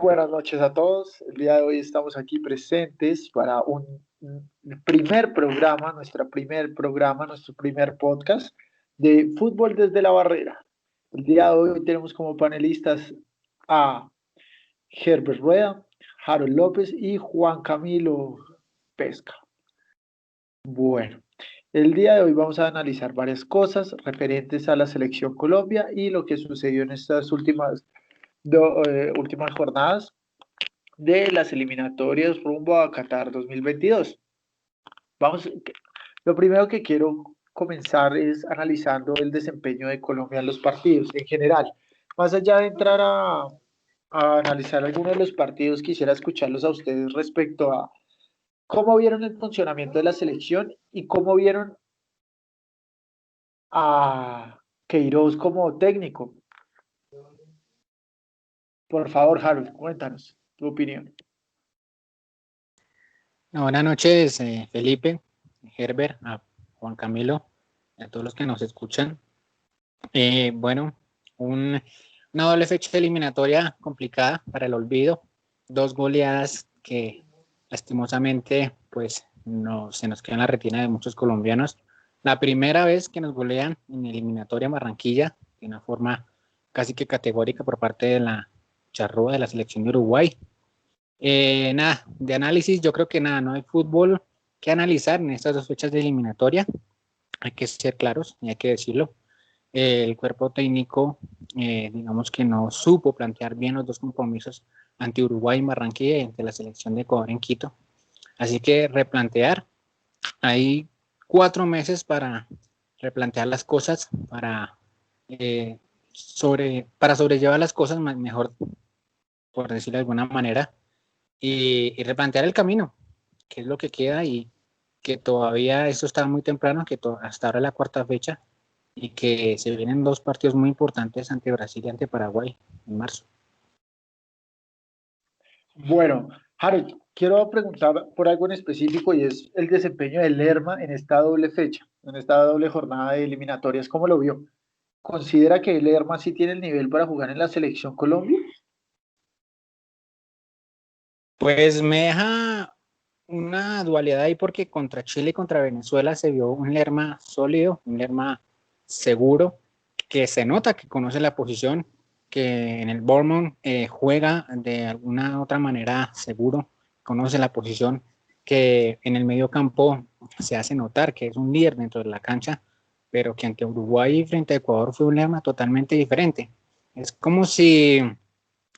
Buenas noches a todos. El día de hoy estamos aquí presentes para un primer programa, nuestro primer podcast de Fútbol desde la Barrera. El día de hoy tenemos como panelistas a Herbert Rueda, Harold López y Juan Camilo Pesca. Bueno, el día de hoy vamos a analizar varias cosas referentes a la selección Colombia y lo que sucedió en estas últimas jornadas de las eliminatorias rumbo a Qatar 2022. Vamos, lo primero que quiero comenzar es analizando el desempeño de Colombia en los partidos en general. Más allá de entrar a analizar algunos de los partidos, quisiera escucharlos a ustedes respecto a cómo vieron el funcionamiento de la selección y cómo vieron a Queiroz como técnico. Por favor, Harold, cuéntanos tu opinión. Buenas noches, Felipe, Herbert, a Juan Camilo, a todos los que nos escuchan. Bueno, una doble fecha eliminatoria complicada para el olvido. 2 goleadas que lastimosamente pues se nos quedan en la retina de muchos colombianos. La primera vez que nos golean en eliminatoria en Barranquilla de una forma casi que categórica por parte de la charrúa de la selección de Uruguay. Nada, de análisis, yo creo que nada, no hay fútbol que analizar en estas 2 fechas de eliminatoria. Hay que ser claros y hay que decirlo. El cuerpo técnico, digamos que no supo plantear bien los 2 compromisos ante Uruguay en Barranquilla y ante la selección de Ecuador en Quito. Así que replantear. Hay 4 meses para replantear las cosas, para sobrellevar las cosas mejor, por decirlo de alguna manera. Y replantear el camino, qué es lo que queda y que todavía eso está muy temprano, que hasta ahora es la 4ª fecha y que se vienen 2 partidos muy importantes ante Brasil y ante Paraguay en marzo. Bueno, Harold, quiero preguntar por algo en específico y es el desempeño de Lerma en esta doble fecha, en esta doble jornada de eliminatorias. ¿Cómo lo vio? ¿Considera que Lerma sí tiene el nivel para jugar en la selección Colombia? Pues me deja una dualidad ahí porque contra Chile y contra Venezuela se vio un Lerma sólido, un Lerma seguro, que se nota que conoce la posición, que en el Bournemouth juega de alguna otra manera seguro, conoce la posición, que en el medio campo se hace notar que es un líder dentro de la cancha, pero que ante Uruguay y frente a Ecuador fue un Lerma totalmente diferente. Es como si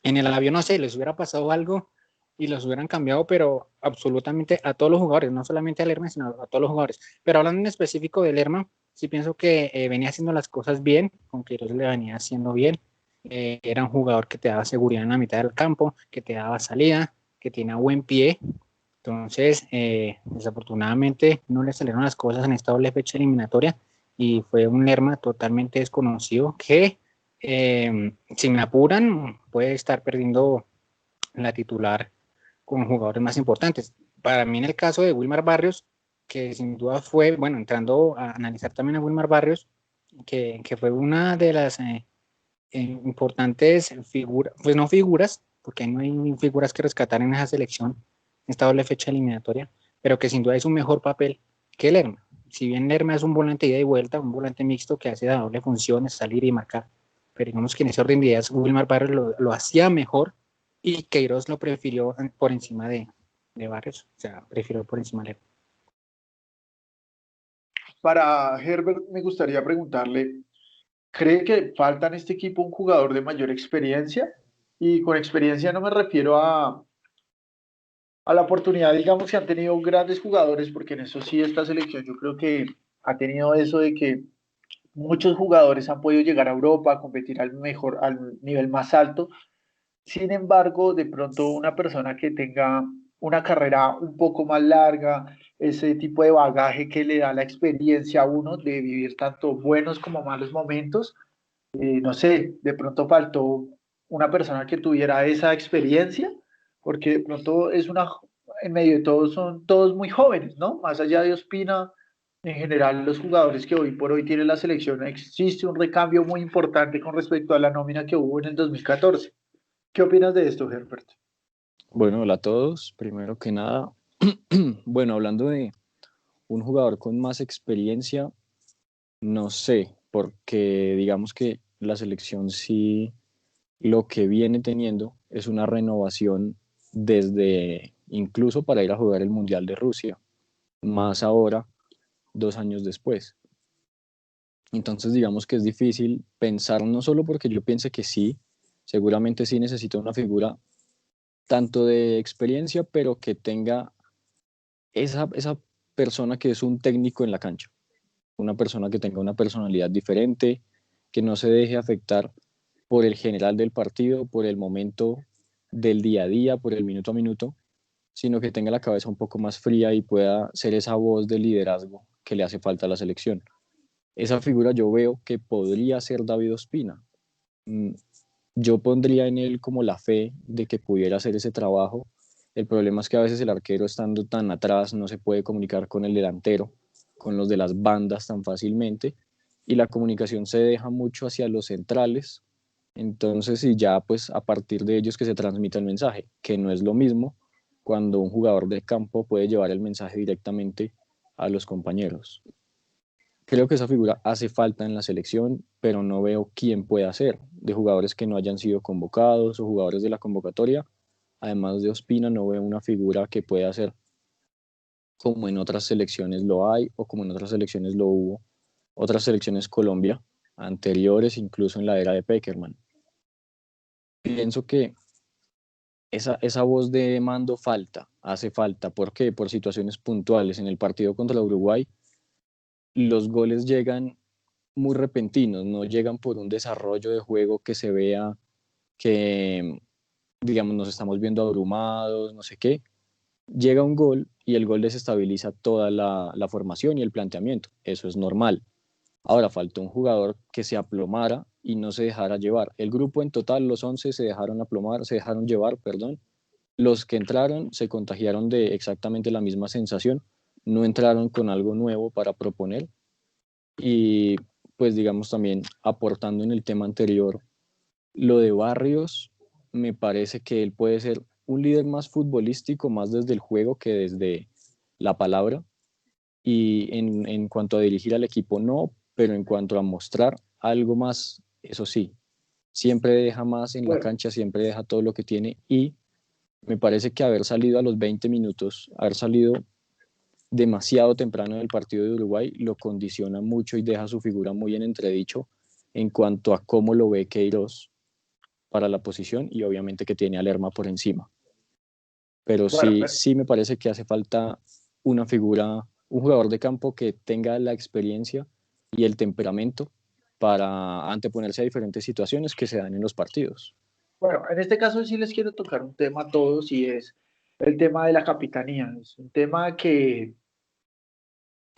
en el avión, no sé, les hubiera pasado algo y los hubieran cambiado, pero absolutamente a todos los jugadores, no solamente a Lerma, sino a todos los jugadores. Pero hablando en específico de Lerma, sí pienso que venía haciendo las cosas bien, con Queiroz le venía haciendo bien. Era un jugador que te daba seguridad en la mitad del campo, que te daba salida, que tenía buen pie. Entonces, desafortunadamente no le salieron las cosas en esta doble fecha eliminatoria y fue un Lerma totalmente desconocido que, si me apuran, puede estar perdiendo la titular con jugadores más importantes. Para mí en el caso de Wilmar Barrios, que sin duda fue, bueno, entrando a analizar también a Wilmar Barrios, que fue una de las importantes figuras, pues no figuras, porque no hay figuras que rescatar en esa selección, en esta doble fecha eliminatoria, pero que sin duda es un mejor papel que Lerma. Si bien Lerma es un volante de ida y vuelta, un volante mixto que hace la doble función, salir y marcar, pero digamos que en ese orden de ideas Wilmar Barrios lo hacía mejor y Queiroz lo prefirió por encima de Barrios, o sea, prefirió por encima de Para Herbert me gustaría preguntarle, ¿cree que falta en este equipo un jugador de mayor experiencia? Y con experiencia no me refiero a la oportunidad, digamos que han tenido grandes jugadores, porque en eso sí esta selección yo creo que ha tenido eso de que muchos jugadores han podido llegar a Europa a competir al nivel más alto. Sin embargo, de pronto una persona que tenga una carrera un poco más larga, ese tipo de bagaje que le da la experiencia a uno de vivir tanto buenos como malos momentos, no sé, de pronto faltó una persona que tuviera esa experiencia, porque de pronto en medio de todos son todos muy jóvenes, ¿no? Más allá de Ospina, en general los jugadores que hoy por hoy tiene la selección, existe un recambio muy importante con respecto a la nómina que hubo en el 2014. ¿Qué opinas de esto, Herbert? Bueno, hola a todos. Primero que nada, bueno, hablando de un jugador con más experiencia, no sé, porque digamos que la selección sí lo que viene teniendo es una renovación desde incluso para ir a jugar el Mundial de Rusia, más ahora, 2 años después. Entonces, digamos que es difícil pensar, no solo porque yo piense que sí, seguramente sí necesita una figura tanto de experiencia, pero que tenga esa persona que es un técnico en la cancha, una persona que tenga una personalidad diferente, que no se deje afectar por el general del partido, por el momento del día a día, por el minuto a minuto, sino que tenga la cabeza un poco más fría y pueda ser esa voz de liderazgo que le hace falta a la selección. Esa figura yo veo que podría ser David Ospina. Mm, Yo pondría en él como la fe de que pudiera hacer ese trabajo. El problema es que a veces el arquero estando tan atrás no se puede comunicar con el delantero, con los de las bandas tan fácilmente y la comunicación se deja mucho hacia los centrales. Entonces, y ya pues a partir de ellos que se transmite el mensaje, que no es lo mismo cuando un jugador de campo puede llevar el mensaje directamente a los compañeros. Creo que esa figura hace falta en la selección, pero no veo quién pueda hacer de jugadores que no hayan sido convocados o jugadores de la convocatoria. Además de Ospina, no veo una figura que pueda hacer como en otras selecciones lo hay o como en otras selecciones lo hubo. Otras selecciones Colombia, anteriores incluso en la era de Peckerman. Pienso que esa voz de mando falta, hace falta. ¿Por qué? Por situaciones puntuales. En el partido contra Uruguay, los goles llegan muy repentinos, no llegan por un desarrollo de juego que se vea que, digamos, nos estamos viendo abrumados, no sé qué. Llega un gol y el gol desestabiliza toda la formación y el planteamiento. Eso es normal. Ahora faltó un jugador que se aplomara y no se dejara llevar. El grupo en total, los 11 se dejaron aplomar, se dejaron llevar, perdón. Los que entraron se contagiaron de exactamente la misma sensación, no entraron con algo nuevo para proponer y pues digamos también aportando en el tema anterior, lo de Barrios, me parece que él puede ser un líder más futbolístico, más desde el juego que desde la palabra. Y en cuanto a dirigir al equipo, no, pero en cuanto a mostrar algo más, eso sí, siempre deja más en la Bueno, cancha, siempre deja todo lo que tiene y me parece que haber salido a los 20 minutos, haber salido demasiado temprano del partido de Uruguay, lo condiciona mucho y deja su figura muy en entredicho en cuanto a cómo lo ve Queiroz para la posición y obviamente que tiene a Lerma por encima. Pero bueno, sí, sí me parece que hace falta una figura, un jugador de campo que tenga la experiencia y el temperamento para anteponerse a diferentes situaciones que se dan en los partidos. bueno, en este caso sí les quiero tocar un tema a todos y es el tema de la capitanía. Es un tema que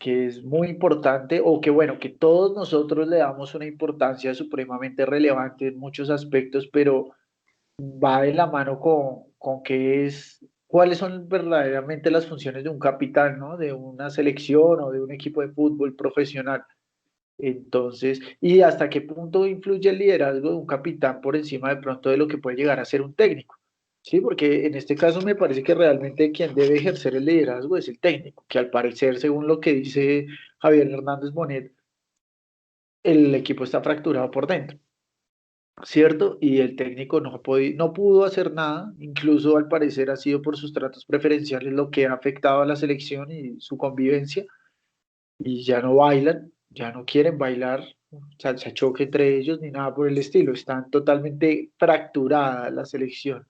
es muy importante o que bueno, que todos nosotros le damos una importancia supremamente relevante en muchos aspectos, pero va de la mano con qué es, cuáles son verdaderamente las funciones de un capitán, ¿no? De una selección o de un equipo de fútbol profesional. Entonces, y hasta qué punto influye el liderazgo de un capitán por encima de pronto de lo que puede llegar a ser un técnico. Sí, porque en este caso me parece que realmente quien debe ejercer el liderazgo es el técnico, que al parecer, según lo que dice Javier Hernández Bonet, el equipo está fracturado por dentro, ¿cierto? Y el técnico no pudo hacer nada, incluso al parecer ha sido por sus tratos preferenciales lo que ha afectado a la selección y su convivencia, y ya no bailan, ya no quieren bailar salsa choque entre ellos ni nada por el estilo, están totalmente fracturada la selección.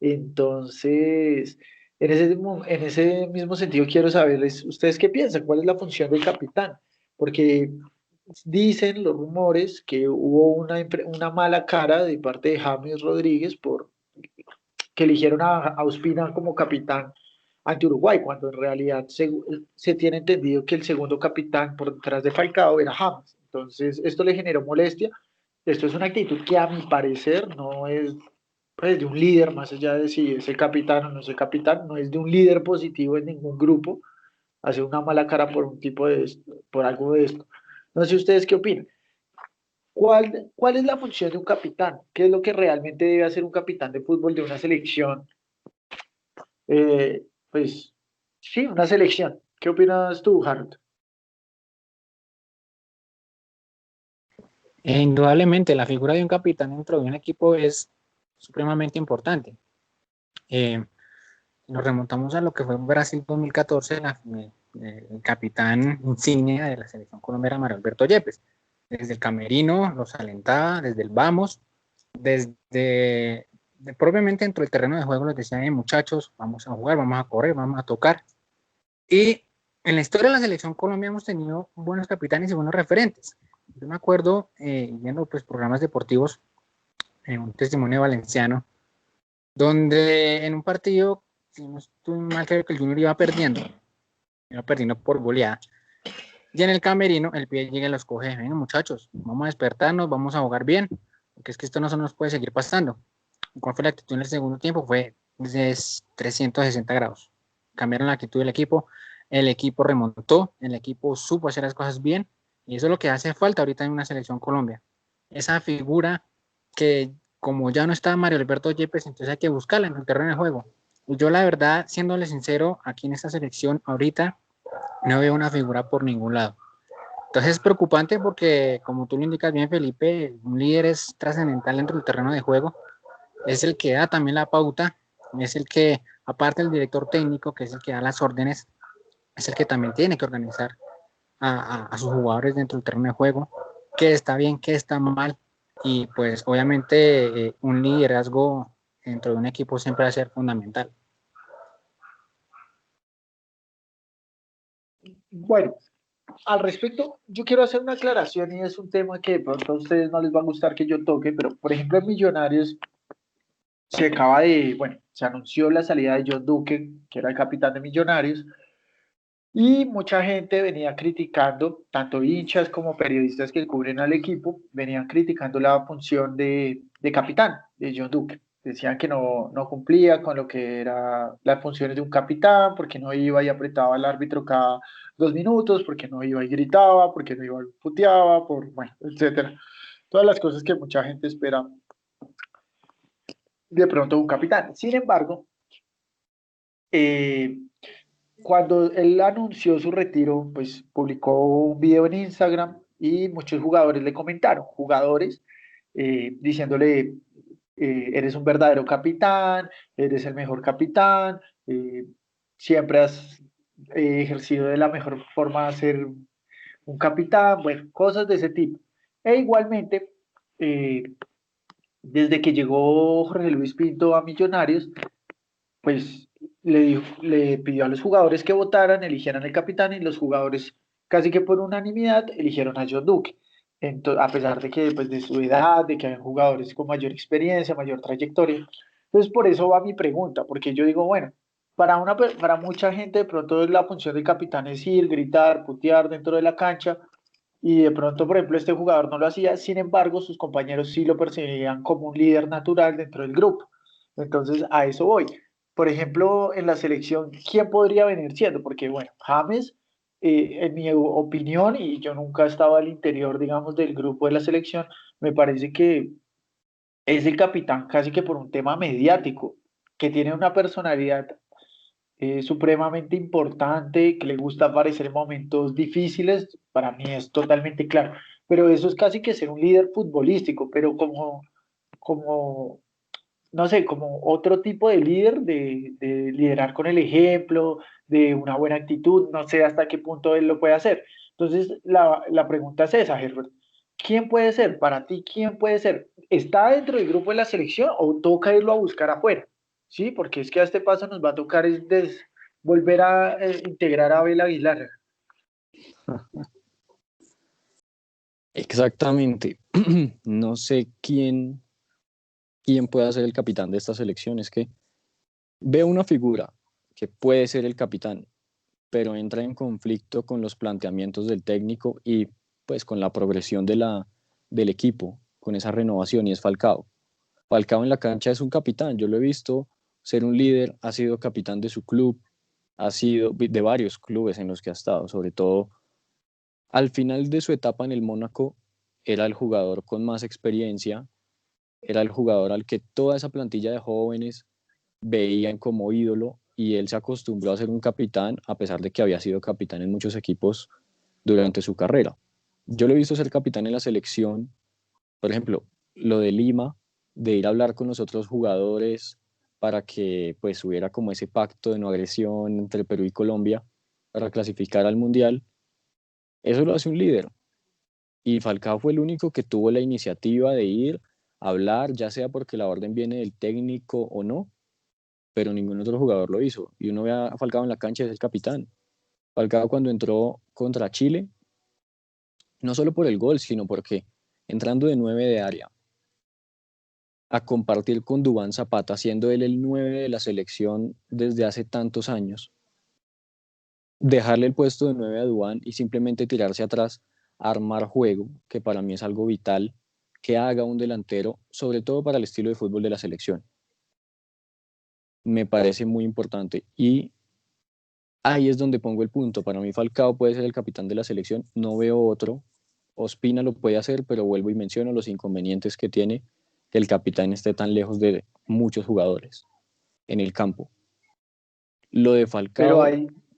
Entonces, en ese mismo sentido quiero saberles, ¿ustedes qué piensan? ¿Cuál es la función del capitán? Porque dicen los rumores que hubo una mala cara de parte de James Rodríguez por que eligieron a Ospina como capitán ante Uruguay, cuando en realidad se tiene entendido que el segundo capitán por detrás de Falcao era James. Entonces, esto le generó molestia. Esto es una actitud que a mi parecer no es pues, de un líder, más allá de si es el capitán o no es el capitán, no es de un líder positivo en ningún grupo, hacer una mala cara por un tipo de esto, por algo de esto. No sé ustedes qué opinan. ¿Cuál es la función de un capitán? ¿Qué es lo que realmente debe hacer un capitán de fútbol de una selección? Pues sí, una selección. ¿Qué opinas tú, Harold? Indudablemente, la figura de un capitán dentro de un equipo es supremamente importante. Eh, Nos remontamos a lo que fue Brasil 2014, el capitán insignia de la selección colombiana, Mario Alberto Yepes. Desde el camerino los alentaba, desde el vamos, propiamente dentro del terreno de juego les decía, muchachos, vamos a jugar, vamos a correr, vamos a tocar. Y en la historia de la selección Colombia hemos tenido buenos capitanes y buenos referentes. Yo me acuerdo, viendo pues, programas deportivos, un testimonio valenciano, donde en un partido, si no estoy mal, creo que el Junior iba perdiendo por goleada. Y en el camerino, el pie llega y los coge, venga muchachos, vamos a despertarnos, vamos a jugar bien, porque es que esto no se nos puede seguir pasando. ¿Cuál fue la actitud en el segundo tiempo? Fue de 360 grados. Cambiaron la actitud del equipo, el equipo remontó, el equipo supo hacer las cosas bien, y eso es lo que hace falta ahorita en una selección Colombia. Esa figura que, como ya no está Mario Alberto Yepes, entonces hay que buscarla en el terreno de juego. Y yo, la verdad, siéndole sincero, aquí en esta selección ahorita no veo una figura por ningún lado. Entonces es preocupante porque, como tú lo indicas bien, Felipe, un líder es trascendental dentro del terreno de juego, es el que da también la pauta, es el que, aparte del director técnico, que es el que da las órdenes, es el que también tiene que organizar a sus jugadores dentro del terreno de juego, qué está bien, qué está mal, y pues obviamente un liderazgo dentro de un equipo siempre va a ser fundamental. Bueno, al respecto, yo quiero hacer una aclaración y es un tema que de pronto a ustedes no les va a gustar que yo toque, pero por ejemplo en Millonarios bueno, se anunció la salida de John Duque, que era el capitán de Millonarios, y mucha gente venía criticando, tanto hinchas como periodistas que cubren al equipo, venían criticando la función de capitán de John Duque. Decían que no cumplía con lo que era las funciones de un capitán, porque no iba y apretaba al árbitro cada 2 minutos, porque no iba y gritaba, porque no iba y puteaba, bueno, etcétera. Todas las cosas que mucha gente espera de pronto un capitán. Sin embargo, eh, cuando él anunció su retiro, pues publicó un video en Instagram y muchos jugadores le comentaron, jugadores diciéndole, eres un verdadero capitán, eres el mejor capitán, siempre has ejercido de la mejor forma de ser un capitán, bueno, cosas de ese tipo. E igualmente, eh, desde que llegó Jorge Luis Pinto a Millonarios, pues le pidió a los jugadores que votaran, eligieran el capitán y los jugadores casi que por unanimidad eligieron a John Duque. Entonces, a pesar de que pues, de su edad, de que hay jugadores con mayor experiencia, mayor trayectoria. Entonces, por eso va mi pregunta, porque yo digo, bueno, para mucha gente de pronto la función del capitán es ir, gritar, putear dentro de la cancha, y de pronto, por ejemplo, este jugador no lo hacía, sin embargo, sus compañeros sí lo percibían como un líder natural dentro del grupo. Entonces, a eso voy. Por ejemplo, en la selección, ¿quién podría venir siendo? Porque, bueno, James, en mi opinión, y yo nunca estaba al interior, digamos, del grupo de la selección, me parece que es el capitán casi que por un tema mediático, que tiene una personalidad supremamente importante, que le gusta aparecer en momentos difíciles, para mí es totalmente claro. Pero eso es casi que ser un líder futbolístico, pero como no sé, como otro tipo de líder, de liderar con el ejemplo, de una buena actitud, no sé hasta qué punto él lo puede hacer. Entonces, la pregunta es esa, Herbert. ¿Quién puede ser? Para ti, ¿quién puede ser? ¿Está dentro del grupo de la selección o toca irlo a buscar afuera? Sí, porque es que a este paso nos va a tocar volver a integrar a Abel Aguilar. Exactamente. No sé quién pueda ser el capitán de esta selección. Es que veo una figura que puede ser el capitán, pero entra en conflicto con los planteamientos del técnico y pues con la progresión del equipo, con esa renovación, y es Falcao. Falcao en la cancha es un capitán, yo lo he visto ser un líder, ha sido capitán de su club, ha sido de varios clubes en los que ha estado, sobre todo al final de su etapa en el Mónaco, era el jugador con más experiencia, era el jugador al que toda esa plantilla de jóvenes veían como ídolo y él se acostumbró a ser un capitán a pesar de que había sido capitán en muchos equipos durante su carrera. Yo lo he visto ser capitán en la selección, por ejemplo, lo de Lima, de ir a hablar con los otros jugadores para que pues hubiera como ese pacto de no agresión entre Perú y Colombia para clasificar al Mundial, eso lo hace un líder. Y Falcao fue el único que tuvo la iniciativa de ir a hablar, ya sea porque la orden viene del técnico o no, pero ningún otro jugador lo hizo. Y uno ve a Falcao en la cancha, es el capitán. Falcao cuando entró contra Chile, no solo por el gol, sino porque entrando de 9 de área, a compartir con Duván Zapata, siendo él el 9 de la selección desde hace tantos años, dejarle el puesto de 9 a Duván y simplemente tirarse atrás a armar juego, que para mí es algo vital, que haga un delantero, sobre todo para el estilo de fútbol de la selección. Me parece muy importante y ahí es donde pongo el punto. Para mí Falcao puede ser el capitán de la selección, no veo otro. Ospina lo puede hacer, pero vuelvo y menciono los inconvenientes que tiene que el capitán esté tan lejos de muchos jugadores en el campo. Lo de Pero Falcao,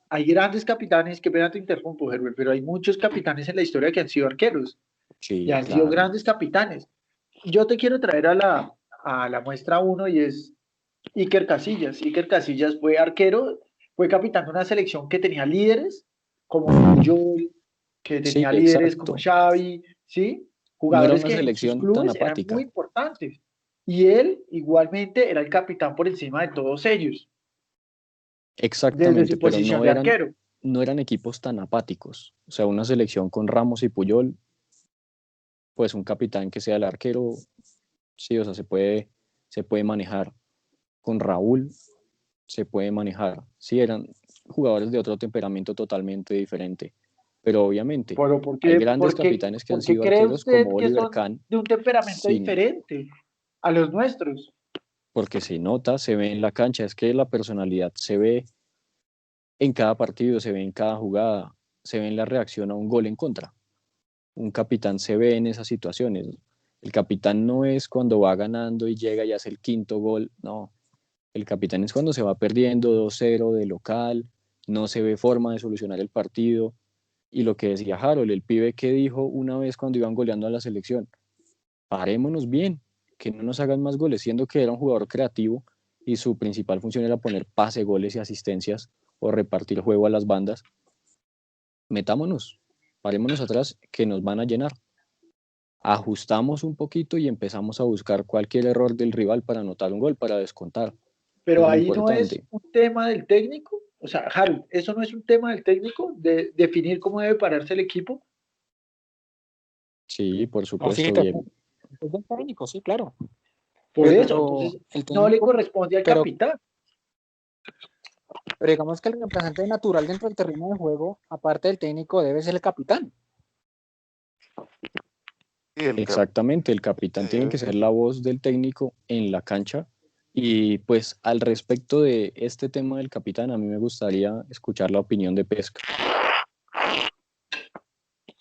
hay grandes capitanes, que pena te interrumpo, Herbert, pero hay muchos capitanes en la historia que han sido arqueros y sí, han sido claro, grandes capitanes. Yo te quiero traer a la muestra uno y es Iker Casillas. Iker Casillas fue arquero, fue capitán de una selección que tenía líderes como Puyol, que sí, tenía líderes como exacto. Xavi, ¿sí? No era Jugadores una que en sus selección tan clubes eran muy apática. importantes. Y él igualmente era el capitán por encima de todos ellos, desde Exactamente, su pero posición de arquero. no eran equipos tan apáticos. O sea, una selección con Ramos y Puyol, pues un capitán que sea el arquero, sí, o sea, se puede manejar. Con Raúl se puede manejar. Sí, eran jugadores de otro temperamento totalmente diferente. Pero obviamente Pero hay grandes capitanes que han por qué sido cree arqueros usted como que Oliver son Kahn, de un temperamento sin, diferente a los nuestros? porque se nota, se ve en la cancha, es que la personalidad se ve en cada partido, se ve en cada jugada, se ve en la reacción a un gol en contra. Un capitán se ve en esas situaciones. El capitán no es cuando va ganando y llega y hace el quinto gol, no. El capitán es cuando se va perdiendo 2-0 de local, no se ve forma de solucionar el partido. Y lo que decía Harold, el pibe que dijo una vez cuando iban goleando a la selección, parémonos bien, que no nos hagan más goles, siendo que era un jugador creativo y su principal función era poner pase, goles y asistencias o repartir juego a las bandas. Metámonos, parémonos atrás, que nos van a llenar. Ajustamos un poquito y empezamos a buscar cualquier error del rival para anotar un gol, para descontar. Es Pero lo ahí no es importante. un tema del técnico. O sea, Harold, eso no es un tema del técnico de definir cómo debe pararse el equipo. Sí, por No, sí, supuesto, bien. es del técnico, sí, claro. Por eso, Pero entonces el no le técnico, corresponde al pero, capitán. pero digamos que el reemplazante natural dentro del terreno de juego, aparte del técnico, debe ser el capitán. Sí, Exactamente, el capitán tiene que ser la voz del técnico en la cancha. Y pues al respecto de este tema del capitán, a mí me gustaría escuchar la opinión de Pesca.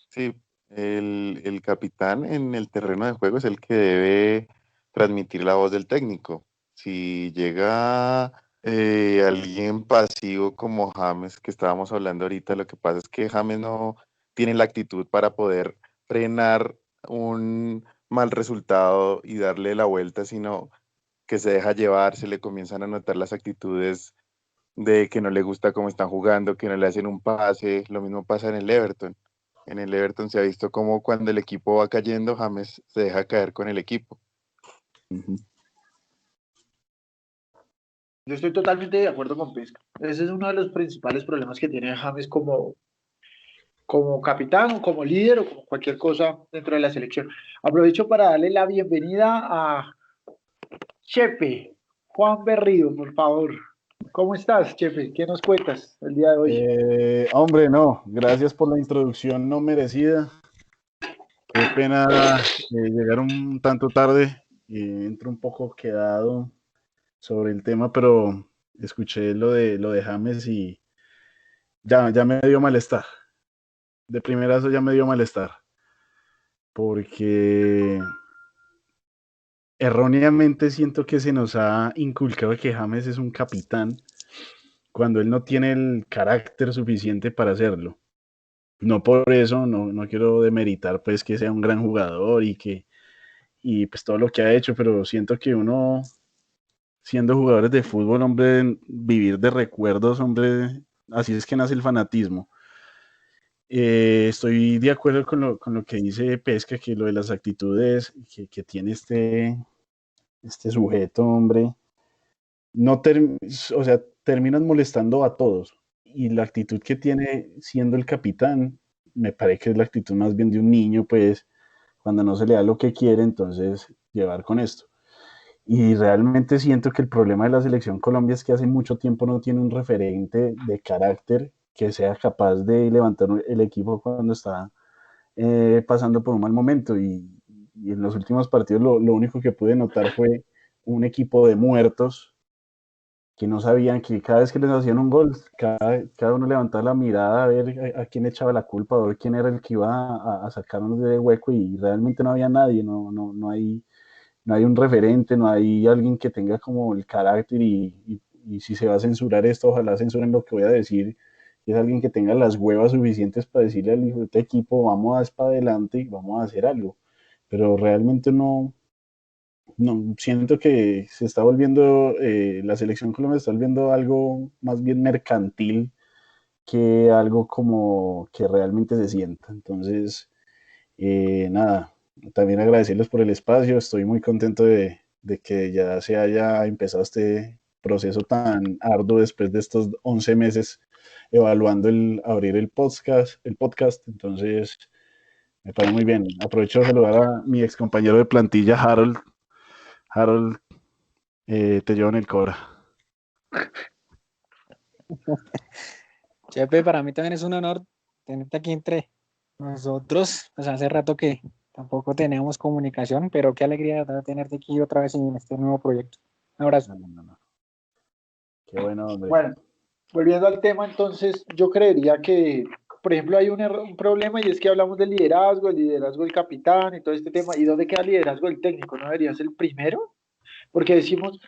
sí, el capitán en el terreno de juego es el que debe transmitir la voz del técnico. Si llega alguien pasivo como James, que estábamos hablando ahorita, lo que pasa es que James no tiene la actitud para poder frenar un mal resultado y darle la vuelta, sino que se deja llevar, se le comienzan a notar las actitudes de que no le gusta cómo están jugando, que no le hacen un pase. Lo mismo pasa en el Everton. En el Everton se ha visto como cuando el equipo va cayendo, James se deja caer con el equipo. Ujú. Yo estoy totalmente de acuerdo con Pesca. Ese es uno de los principales problemas que tiene James como capitán o como líder o como cualquier cosa dentro de la selección. Aprovecho para darle la bienvenida a Chepe, Juan Berrío, por favor. ¿Cómo estás, Chepe? ¿Qué nos cuentas el día de hoy? Hombre, no, gracias por la introducción no merecida. Qué pena llegar un tanto tarde y entro un poco quedado sobre el tema, pero escuché lo de James y ya me dio malestar. De primerazo ya me dio malestar, porque erróneamente siento que se nos ha inculcado que James es un capitán cuando él no tiene el carácter suficiente para hacerlo. No por eso, no quiero demeritar pues que sea un gran jugador y pues todo lo que ha hecho, pero siento que uno, siendo jugadores de fútbol, hombre, vivir de recuerdos, hombre, así es que nace el fanatismo. Estoy de acuerdo con lo que dice Pesca, que lo de las actitudes que tiene este sujeto, hombre, no o sea, terminan molestando a todos. Y la actitud que tiene siendo el capitán, me parece que es la actitud más bien de un niño, pues, cuando no se le da lo que quiere, entonces llevar con esto. Y realmente siento que el problema de la selección Colombia es que hace mucho tiempo no tiene un referente de carácter que sea capaz de levantar el equipo cuando está pasando por un mal momento. Y en los últimos partidos lo único que pude notar fue un equipo de muertos que no sabían que cada vez que les hacían un gol, cada uno levantaba la mirada a ver a quién echaba la culpa, a ver quién era el que iba a sacarnos de hueco y realmente no había nadie, no hay un referente, no hay alguien que tenga como el carácter y si se va a censurar esto, ojalá censuren lo que voy a decir, es alguien que tenga las huevas suficientes para decirle al hijo de este equipo, vamos a para adelante y vamos a hacer algo. Pero realmente no, siento que se está volviendo, la selección Colombia se está volviendo algo más bien mercantil que algo como que realmente se sienta. Entonces, nada, también agradecerles por el espacio. Estoy muy contento de que ya se haya empezado este proceso tan arduo después de estos 11 meses evaluando el abrir el podcast. Entonces, me parece muy bien. Aprovecho de saludar a mi ex compañero de plantilla, Harold. Harold, te llevo en el Cobra. Chepe, para mí también es un honor tenerte aquí entre nosotros. Pues hace rato que tampoco tenemos comunicación, pero qué alegría tenerte aquí otra vez en este nuevo proyecto. Un abrazo. No. Qué bueno, hombre. Bueno, volviendo al tema, entonces yo creería que, por ejemplo, hay un problema y es que hablamos del liderazgo, el liderazgo del capitán y todo este tema. ¿Y dónde queda el liderazgo del técnico? ¿No debería ser el primero? Porque decimos,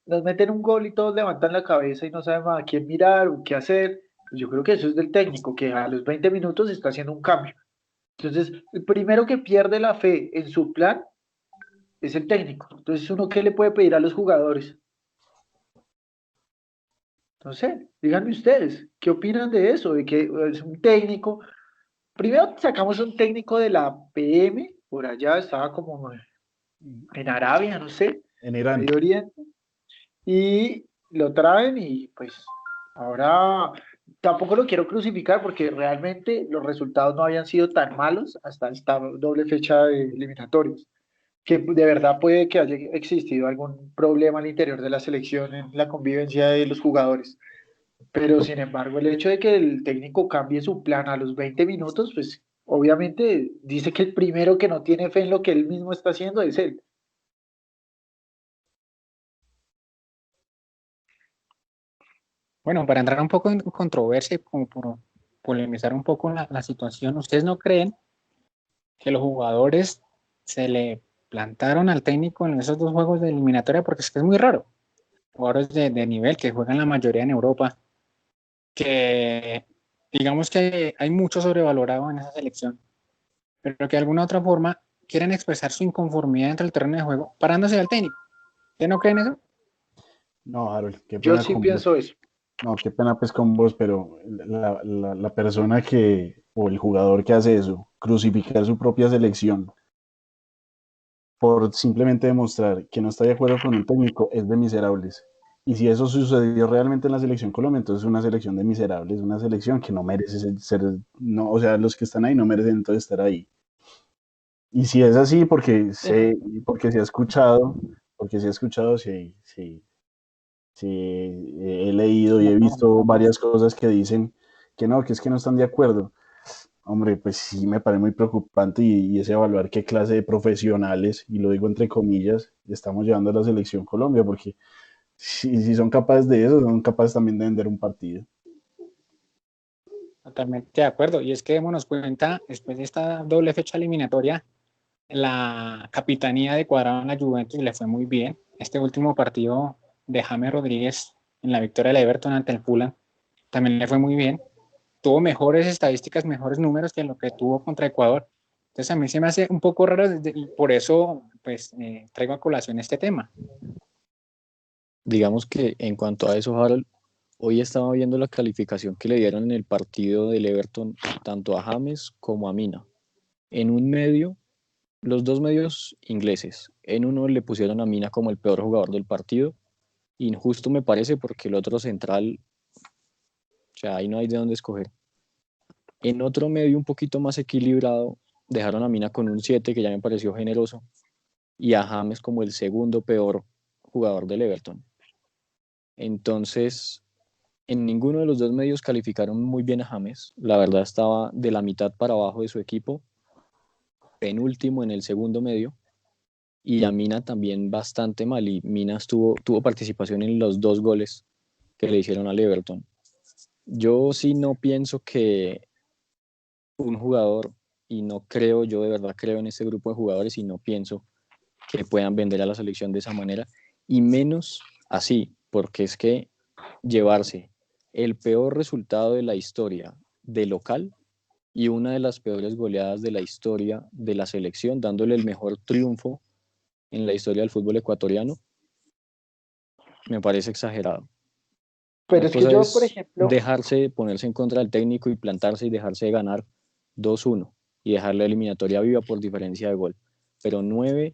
nos meten un gol y todos levantan la cabeza y no saben a quién mirar o qué hacer. Yo creo que eso es del técnico, que a los 20 minutos está haciendo un cambio. Entonces, el primero que pierde la fe en su plan es el técnico. Entonces, ¿uno qué le puede pedir a los jugadores? No sé, díganme ustedes, ¿qué opinan de eso? De que es un técnico. Primero sacamos un técnico de la PM, por allá estaba como en Arabia, no sé, En Irán. Medio Oriente, y lo traen y pues ahora tampoco lo quiero crucificar porque realmente los resultados no habían sido tan malos hasta esta doble fecha de eliminatorios, que de verdad puede que haya existido algún problema al interior de la selección en la convivencia de los jugadores. Pero sin embargo, el hecho de que el técnico cambie su plan a los 20 minutos, pues obviamente dice que el primero que no tiene fe en lo que él mismo está haciendo es él. Bueno, para entrar un poco en controversia, como por polemizar un poco la situación, ¿ustedes no creen que los jugadores se le plantaron al técnico en esos dos juegos de eliminatoria? Porque es que es muy raro. Jugadores de nivel que juegan la mayoría en Europa, que digamos que hay mucho sobrevalorado en esa selección, pero que de alguna otra forma quieren expresar su inconformidad dentro del terreno de juego parándose al técnico. ¿Ustedes no creen eso? No, Harold, qué Yo pena sí con vos. pienso eso. No, qué pena pues con vos, pero la persona o el jugador que hace eso, crucificar su propia selección por simplemente demostrar que no está de acuerdo con un técnico, es de miserables. Y si eso sucedió realmente en la selección Colombia, entonces es una selección de miserables, una selección que no merece no, o sea, los que están ahí no merecen entonces estar ahí. Y si es así, porque se ha escuchado, sí, he leído y he visto varias cosas que dicen que no, que es que no están de acuerdo. Hombre, pues sí me parece muy preocupante y es evaluar qué clase de profesionales, y lo digo entre comillas, estamos llevando a la selección Colombia, porque si son capaces de eso, son capaces también de vender un partido. Totalmente de acuerdo. Y es que démonos cuenta, después de esta doble fecha eliminatoria, la capitanía de Cuadrado en la Juventus le fue muy bien. Este último partido de James Rodríguez en la victoria del Everton ante el Fulham también le fue muy bien. Tuvo mejores estadísticas, mejores números que lo que tuvo contra Ecuador. Entonces a mí se me hace un poco raro y por eso pues traigo a colación este tema. Digamos que en cuanto a eso, Harold, hoy estaba viendo la calificación que le dieron en el partido del Everton tanto a James como a Mina. En un medio, los dos medios ingleses, en uno le pusieron a Mina como el peor jugador del partido, injusto me parece porque el otro central, o sea, ahí no hay de dónde escoger. En otro medio un poquito más equilibrado, dejaron a Mina con un 7 que ya me pareció generoso, y a James como el segundo peor jugador del Everton. Entonces, en ninguno de los dos medios calificaron muy bien a James. La verdad estaba de la mitad para abajo de su equipo, penúltimo en el segundo medio, y a Mina también bastante mal. Y Mina tuvo participación en los 2 goles que le hicieron al Everton. Yo sí no pienso que un jugador, y no creo, yo de verdad creo en este grupo de jugadores y no pienso que puedan vender a la selección de esa manera, y menos así, porque es que llevarse el peor resultado de la historia de local y una de las peores goleadas de la historia de la selección, dándole el mejor triunfo en la historia del fútbol ecuatoriano, me parece exagerado. Pero Una es que cosa yo, por es ejemplo, ponerse en contra del técnico y plantarse y dejarse de ganar 2-1 y dejar la eliminatoria viva por diferencia de gol. Pero 9-1,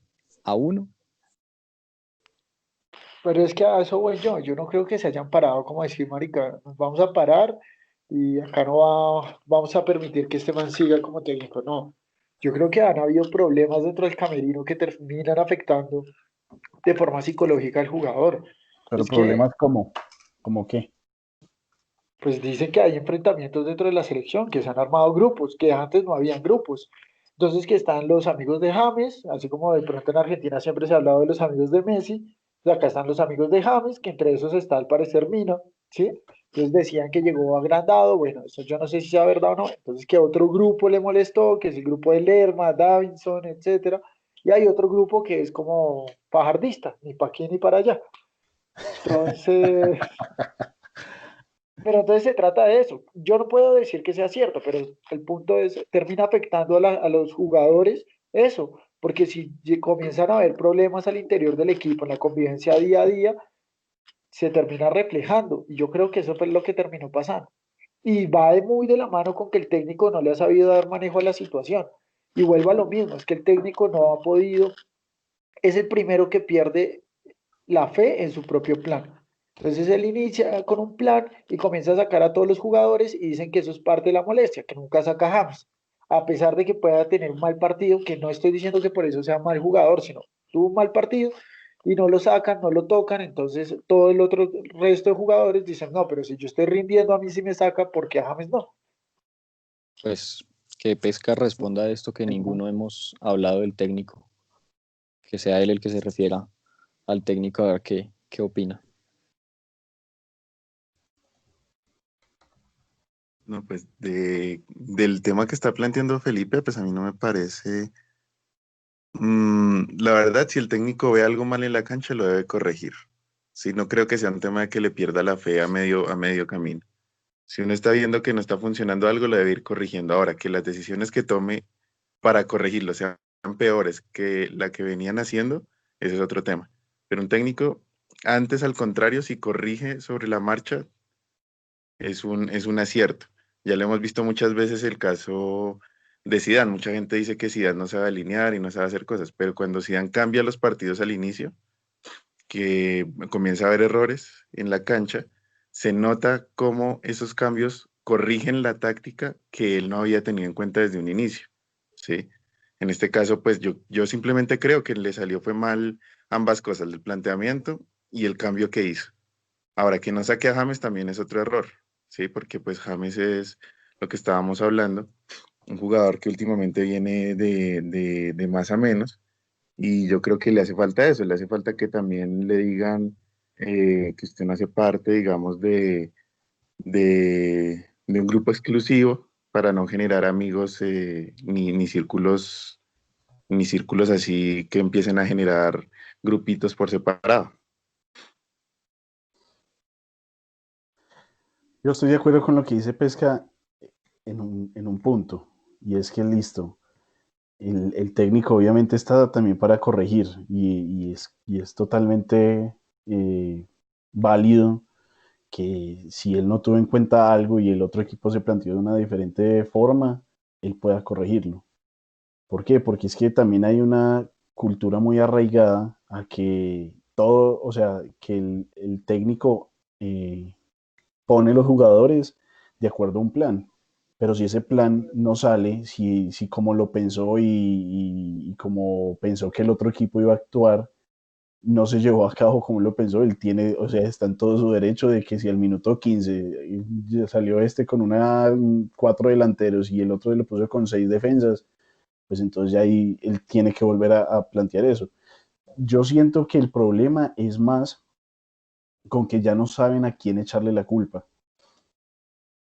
pero es que a eso voy yo. Yo no creo que se hayan parado como decir, marica, nos vamos a parar y acá no vamos a permitir que este man siga como técnico. No. Yo creo que han habido problemas dentro del camerino que terminan afectando de forma psicológica al jugador. Pero Es que, problemas como qué. pues dicen que hay enfrentamientos dentro de la selección, que se han armado grupos, que antes no habían grupos. Entonces, que están los amigos de James, así como de pronto en Argentina siempre se ha hablado de los amigos de Messi, pues acá están los amigos de James, que entre esos está al parecer Mina, ¿sí? Entonces decían que llegó agrandado, bueno, eso yo no sé si sea verdad o no, entonces que otro grupo le molestó, que es el grupo de Lerma, Davinson, etcétera, y hay otro grupo que es como fajardista, ni para aquí ni para allá. Entonces, pero entonces se trata de eso. Yo no puedo decir que sea cierto, pero el punto es, termina afectando a los jugadores eso, porque si comienzan a haber problemas al interior del equipo, en la convivencia día a día, se termina reflejando. Y yo creo que eso fue lo que terminó pasando. Y va muy de la mano con que el técnico no le ha sabido dar manejo a la situación. Y vuelvo a lo mismo, es que el técnico no ha podido, es el primero que pierde la fe en su propio plan. Entonces él inicia con un plan y comienza a sacar a todos los jugadores y dicen que eso es parte de la molestia, que nunca saca a James, a pesar de que pueda tener un mal partido, que no estoy diciendo que por eso sea mal jugador, sino tuvo un mal partido y no lo sacan, no lo tocan, entonces todo el otro resto de jugadores dicen, no, pero si yo estoy rindiendo a mí sí me saca, porque a James no? pues que Pesca responda a esto que ninguno hemos hablado del técnico, que sea él el que se refiera al técnico a ver qué opina. No, pues del tema que está planteando Felipe, pues a mí no me parece. La verdad, si el técnico ve algo mal en la cancha, lo debe corregir. Sí, no creo que sea un tema de que le pierda la fe a medio camino. Si uno está viendo que no está funcionando algo, lo debe ir corrigiendo. Ahora, que las decisiones que tome para corregirlo sean peores que la que venían haciendo, ese es otro tema. Pero un técnico, antes al contrario, si corrige sobre la marcha, es un acierto. Ya lo hemos visto muchas veces el caso de Zidane. Mucha gente dice que Zidane no sabe alinear y no sabe hacer cosas, pero cuando Zidane cambia los partidos al inicio, que comienza a haber errores en la cancha, se nota cómo esos cambios corrigen la táctica que él no había tenido en cuenta desde un inicio, ¿sí? En este caso, pues yo simplemente creo que le salió fue mal ambas cosas, el planteamiento y el cambio que hizo. Ahora, que no saque a James también es otro error, ¿sí? Porque pues James es lo que estábamos hablando, un jugador que últimamente viene de más a menos, y yo creo que le hace falta eso, le hace falta que también le digan que usted no hace parte, digamos, de un grupo exclusivo para no generar amigos ni círculos ni círculos así que empiecen a generar grupitos por separado. Yo estoy de acuerdo con lo que dice Pesca en un punto, y es que listo, el técnico obviamente está también para corregir, y es totalmente válido que si él no tuvo en cuenta algo y el otro equipo se planteó de una diferente forma, él pueda corregirlo. ¿Por qué? Porque es que también hay una cultura muy arraigada a que todo, o sea, que el técnico pone los jugadores de acuerdo a un plan. Pero si ese plan no sale, si como lo pensó y como pensó que el otro equipo iba a actuar, no se llevó a cabo como lo pensó, él tiene, o sea, está en todo su derecho de que si al minuto 15 salió este con cuatro delanteros y el otro lo puso con seis defensas, pues entonces ya ahí él tiene que volver a plantear eso. Yo siento que el problema es más con que ya no saben a quién echarle la culpa,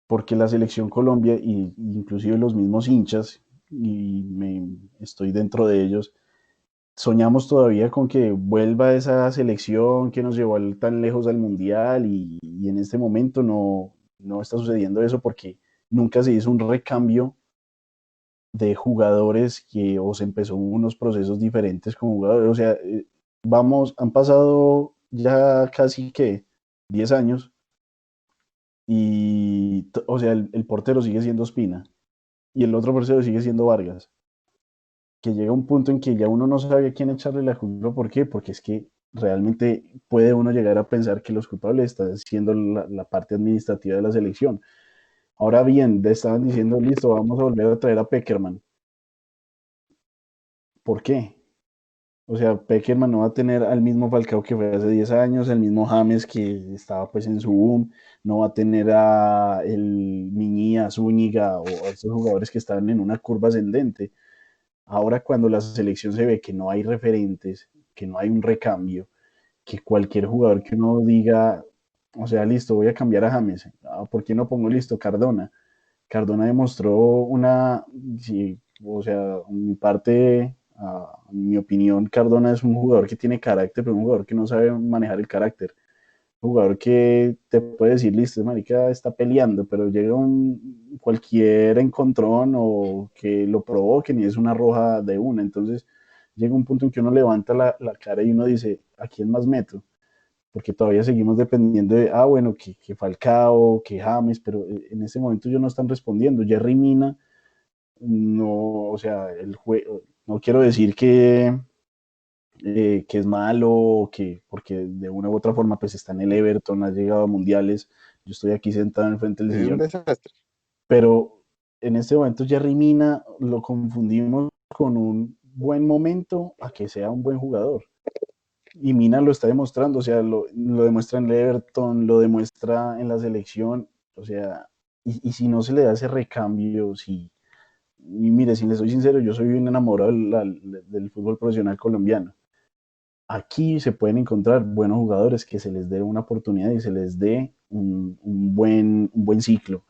porque la selección Colombia y inclusive los mismos hinchas, y estoy dentro de ellos, soñamos todavía con que vuelva esa selección que nos llevó tan lejos al mundial y en este momento no está sucediendo eso porque nunca se hizo un recambio de jugadores que o se empezó unos procesos diferentes con jugadores. O sea, han pasado ya casi que 10 años y, o sea, el portero sigue siendo Ospina y el otro portero sigue siendo Vargas, que llega un punto en que ya uno no sabe a quién echarle la culpa. ¿Por qué? Porque es que realmente puede uno llegar a pensar que los culpables están siendo la parte administrativa de la selección. Ahora bien, estaban diciendo, listo, vamos a volver a traer a Peckerman. ¿Por qué? O sea, Peckerman no va a tener al mismo Falcao que fue hace 10 años, el mismo James que estaba pues en su boom, no va a tener a el Miñía, Zúñiga o a estos jugadores que están en una curva ascendente. Ahora cuando la selección se ve que no hay referentes, que no hay un recambio, que cualquier jugador que uno diga, o sea, listo, voy a cambiar a James, ¿por qué no pongo listo Cardona? Cardona demostró sí, o sea, en mi parte, en mi opinión, Cardona es un jugador que tiene carácter, pero un jugador que no sabe manejar el carácter. Un jugador que te puede decir, listo, marica está peleando, pero llega cualquier encontrón o que lo provoquen y es una roja de una. Entonces llega un punto en que uno levanta la cara y uno dice, ¿a quién más meto? Porque todavía seguimos dependiendo de, bueno, que Falcao, que James, pero en ese momento ellos no están respondiendo. Jerry Mina, no, o sea, no quiero decir que es malo, porque de una u otra forma pues está en el Everton, ha llegado a mundiales, yo estoy aquí sentado en el frente del Es un sillón, desastre. pero en este momento Jerry Mina lo confundimos con un buen momento a que sea un buen jugador. Y Mina lo está demostrando, o sea, lo demuestra en el Everton, lo demuestra en la selección, o sea, y si no se le da ese recambio, y mire, si le soy sincero, yo soy un enamorado del fútbol profesional colombiano. Aquí se pueden encontrar buenos jugadores que se les dé una oportunidad y se les dé un buen ciclo.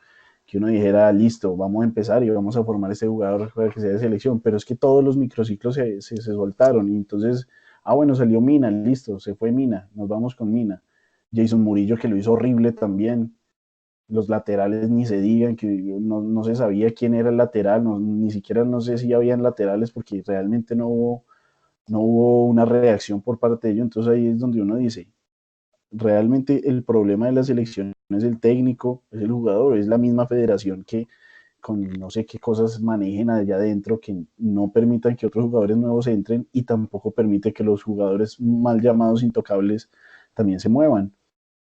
Que uno dijera, listo, vamos a empezar y vamos a formar este jugador para que sea de selección. Pero es que todos los microciclos se soltaron y entonces, bueno, salió Mina, listo, se fue Mina, nos vamos con Mina. Jason Murillo que lo hizo horrible también. Los laterales ni se digan, que no se sabía quién era el lateral, ni siquiera no sé si habían laterales porque realmente no hubo una reacción por parte de ellos. Entonces ahí es donde uno dice, realmente el problema de la selección es el técnico, es el jugador, es la misma federación que con no sé qué cosas manejen allá adentro que no permitan que otros jugadores nuevos entren y tampoco permite que los jugadores mal llamados intocables también se muevan.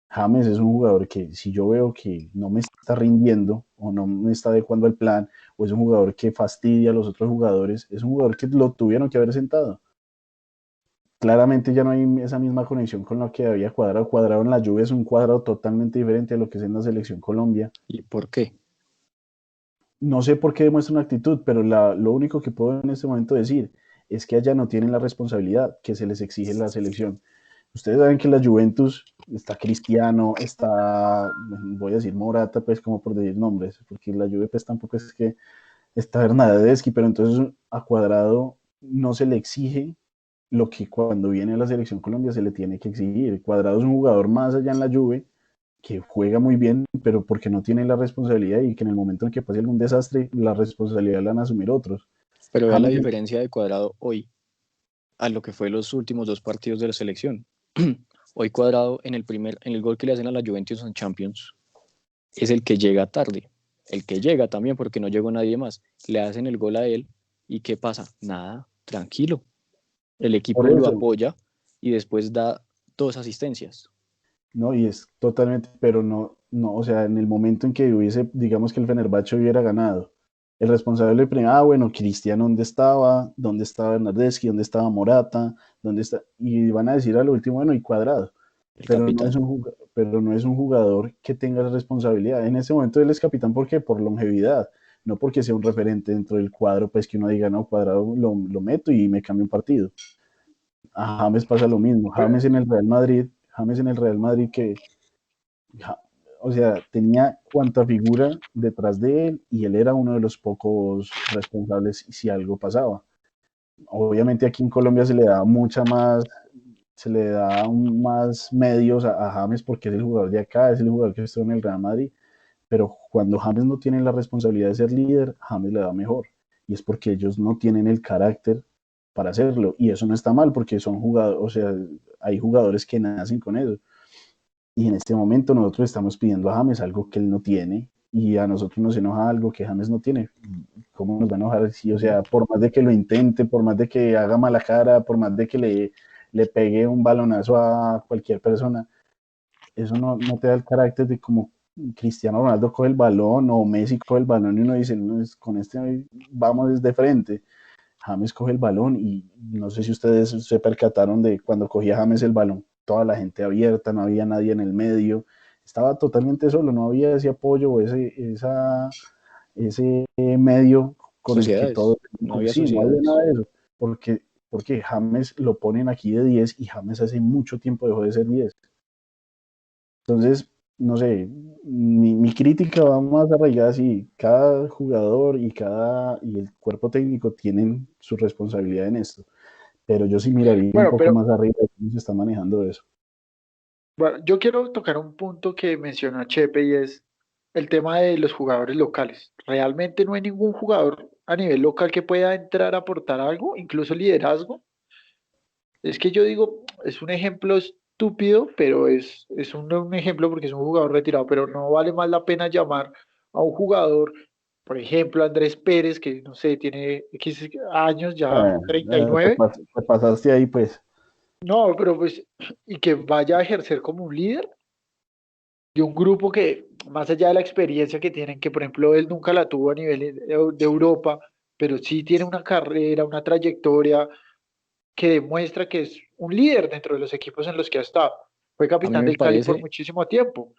James es un jugador que si yo veo que no me está rindiendo o no me está adecuando al plan o es un jugador que fastidia a los otros jugadores, es un jugador que lo tuvieron que haber sentado. Claramente ya no hay esa misma conexión con lo que había Cuadrado. Cuadrado en la Juve es un cuadrado totalmente diferente a lo que es en la selección Colombia. ¿Y por qué? No sé por qué demuestra una actitud, pero lo único que puedo en este momento decir es que allá no tienen la responsabilidad que se les exige en la selección. Ustedes saben que en la Juventus está Cristiano, voy a decir Morata, pues como por decir nombres, porque la Juve pues tampoco es que está Bernardeschi, pero entonces a Cuadrado no se le exige lo que cuando viene a la selección Colombia se le tiene que exigir. Cuadrado es un jugador más allá en la Juve, que juega muy bien, pero porque no tiene la responsabilidad y que en el momento en que pase algún desastre, la responsabilidad la van a asumir otros. Pero vea la James, diferencia de Cuadrado hoy a lo que fue los últimos 2 partidos de la selección. Hoy Cuadrado en el gol que le hacen a la Juventus en Champions es el que llega tarde, el que llega también porque no llegó nadie más. Le hacen el gol a él y ¿qué pasa? Nada, tranquilo. El equipo por lo eso, apoya y después da 2 asistencias. ¿no? Y es totalmente, pero no, o sea, en el momento en que hubiese, digamos que el Fenerbahce hubiera ganado, el responsable primero, bueno, Cristiano, ¿dónde estaba? ¿Dónde estaba Bernardeschi? ¿Dónde estaba Morata? ¿Dónde está? Y van a decir a lo último, bueno, y Cuadrado, El pero capitán. no es un jugador que tenga la responsabilidad. En ese momento él es capitán, ¿por qué? Por longevidad, no porque sea un referente dentro del cuadro, pues que uno diga, no, Cuadrado lo meto y me cambio un partido. A James pasa lo mismo. James en el Real Madrid que, o sea, tenía cuanta figura detrás de él y él era uno de los pocos responsables si algo pasaba. Obviamente aquí en Colombia se le da mucha más, se le da más medios a James porque es el jugador de acá, es el jugador que estuvo en el Real Madrid, pero cuando James no tiene la responsabilidad de ser líder, James le da mejor. Y es porque ellos no tienen el carácter para hacerlo. Y eso no está mal porque son jugadores, o sea, hay jugadores que nacen con eso. Y en este momento nosotros estamos pidiendo a James algo que él no tiene y a nosotros nos enoja algo que James no tiene. ¿Cómo nos va a enojar? Sí, o sea, por más de que lo intente, por más de que haga mala cara, por más de que le pegue un balonazo a cualquier persona, eso no te da el carácter de como Cristiano Ronaldo coge el balón o Messi coge el balón y uno dice, no, con este vamos desde frente. James coge el balón y no sé si ustedes se percataron de cuando cogía James el balón, toda la gente abierta, no había nadie en el medio, estaba totalmente solo, no había ese apoyo o ese medio con el que Sociedades. todos, No había sí, no había sociedades. nada de eso, porque James lo ponen aquí de 10 y James hace mucho tiempo dejó de ser 10. Entonces, no sé, mi crítica va más arraigada así, cada jugador y el cuerpo técnico tienen su responsabilidad en esto, pero yo sí miraría un Bueno, poco pero más arriba de cómo se está manejando eso. bueno, yo quiero tocar un punto que mencionó Chepe y es el tema de los jugadores locales. Realmente no hay ningún jugador a nivel local que pueda entrar a aportar algo, incluso liderazgo. Es que yo digo, es un ejemplo estúpido, pero es un ejemplo porque es un jugador retirado, pero no vale más la pena llamar a un jugador, por ejemplo, Andrés Pérez, que no sé, tiene X años, ya Eh, 39. te pasaste ahí, pues. No, pero pues, y que vaya a ejercer como un líder de un grupo que, más allá de la experiencia que tienen, que por ejemplo él nunca la tuvo a nivel de Europa, pero sí tiene una carrera, una trayectoria que demuestra que es un líder dentro de los equipos en los que ha estado. Fue A mí capitán me del Cali por parece, muchísimo tiempo.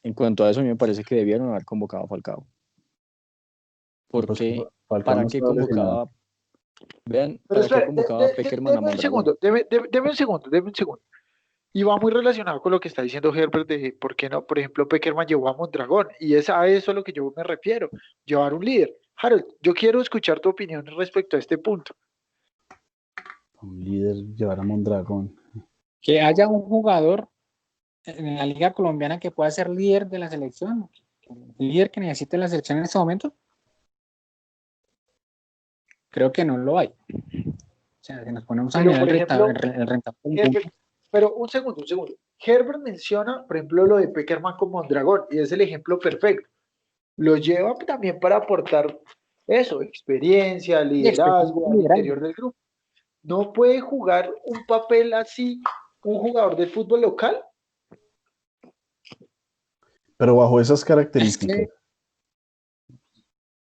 en cuanto a eso, a mí me parece que debieron haber convocado a Falcao. Pues Porque, Falcao no ¿para qué estaba lesionado. convocaba? Vean, Pero ¿para qué espera, convocaba a Peckerman a deme un Mondragón? segundo, deme un segundo, deme un segundo. Y va muy relacionado con lo que está diciendo Herbert de por qué no, por ejemplo, Peckerman llevó a Mondragón. Y es a eso a lo que yo me refiero, llevar un líder. Harold, yo quiero escuchar tu opinión respecto a este punto. Un líder llevar a Mondragón. Que haya un jugador en la Liga Colombiana que pueda ser líder de la selección, el líder que necesite la selección en este momento, creo que no lo hay. O sea, si nos ponemos a Pero, mirar por ejemplo, el rentable, Herbert, pero un segundo, un segundo. Herbert menciona, por ejemplo, lo de Peckerman con Mondragón, y es el ejemplo perfecto. Lo lleva también para aportar eso, experiencia, y experiencia liderazgo de al liderazgo. interior del grupo. No puede jugar un papel así un jugador de fútbol local. Pero bajo esas Es características. que,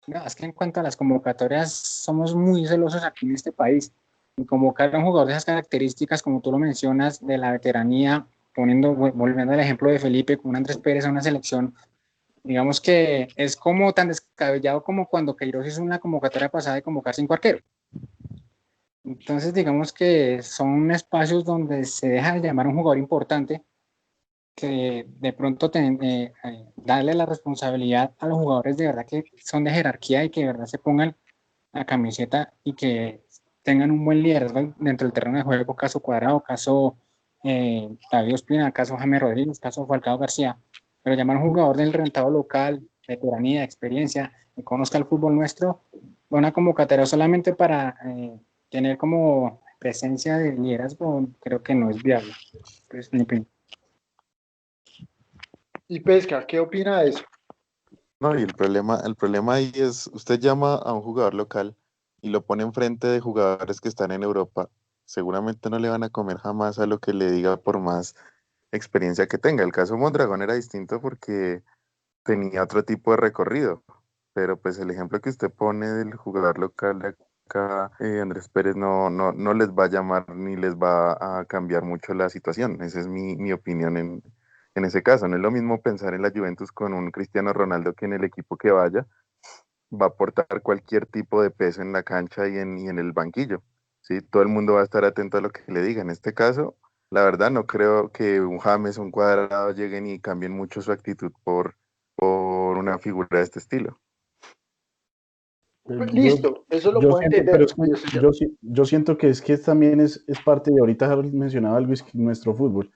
no, es que en cuanto a las convocatorias, somos muy celosos aquí en este país. Y convocar a un jugador de esas características, como tú lo mencionas, de la veteranía, volviendo al ejemplo de Felipe con un Andrés Pérez a una selección, digamos que es como tan descabellado como cuando Queiroz hizo una convocatoria pasada de convocar 5 arqueros. Entonces, digamos que son espacios donde se deja de llamar a un jugador importante, que de pronto darle la responsabilidad a los jugadores de verdad que son de jerarquía y que de verdad se pongan la camiseta y que tengan un buen liderazgo dentro del terreno de juego, caso Cuadrado, caso David Ospina, caso James Rodríguez, caso Falcao García, pero llamar a un jugador del rentado local, de veteranía, de experiencia, que conozca el fútbol nuestro, una convocatoria solamente para tener como presencia de liderazgo, creo que no es viable. Pues, mi opinión. Y Pesca, ¿qué opina de eso? No, y el problema ahí es, usted llama a un jugador local y lo pone enfrente de jugadores que están en Europa, seguramente no le van a comer jamás a lo que le diga por más experiencia que tenga. El caso Mondragón era distinto porque tenía otro tipo de recorrido, pero pues el ejemplo que usted pone del jugador local de acá, Andrés Pérez, no les va a llamar ni les va a cambiar mucho la situación. Esa es mi opinión en ese caso. No es lo mismo pensar en la Juventus con un Cristiano Ronaldo que en el equipo que vaya va a aportar cualquier tipo de peso en la cancha y en el banquillo. ¿Sí? Todo el mundo va a estar atento a lo que le diga. En este caso, la verdad, no creo que un James o un Cuadrado lleguen y cambien mucho su actitud por una figura de este estilo. Pues, Yo, listo, eso lo yo puedo siento, pero entender. es que yo siento que es que también es parte, y ahorita Harold mencionaba algo, es que nuestro fútbol.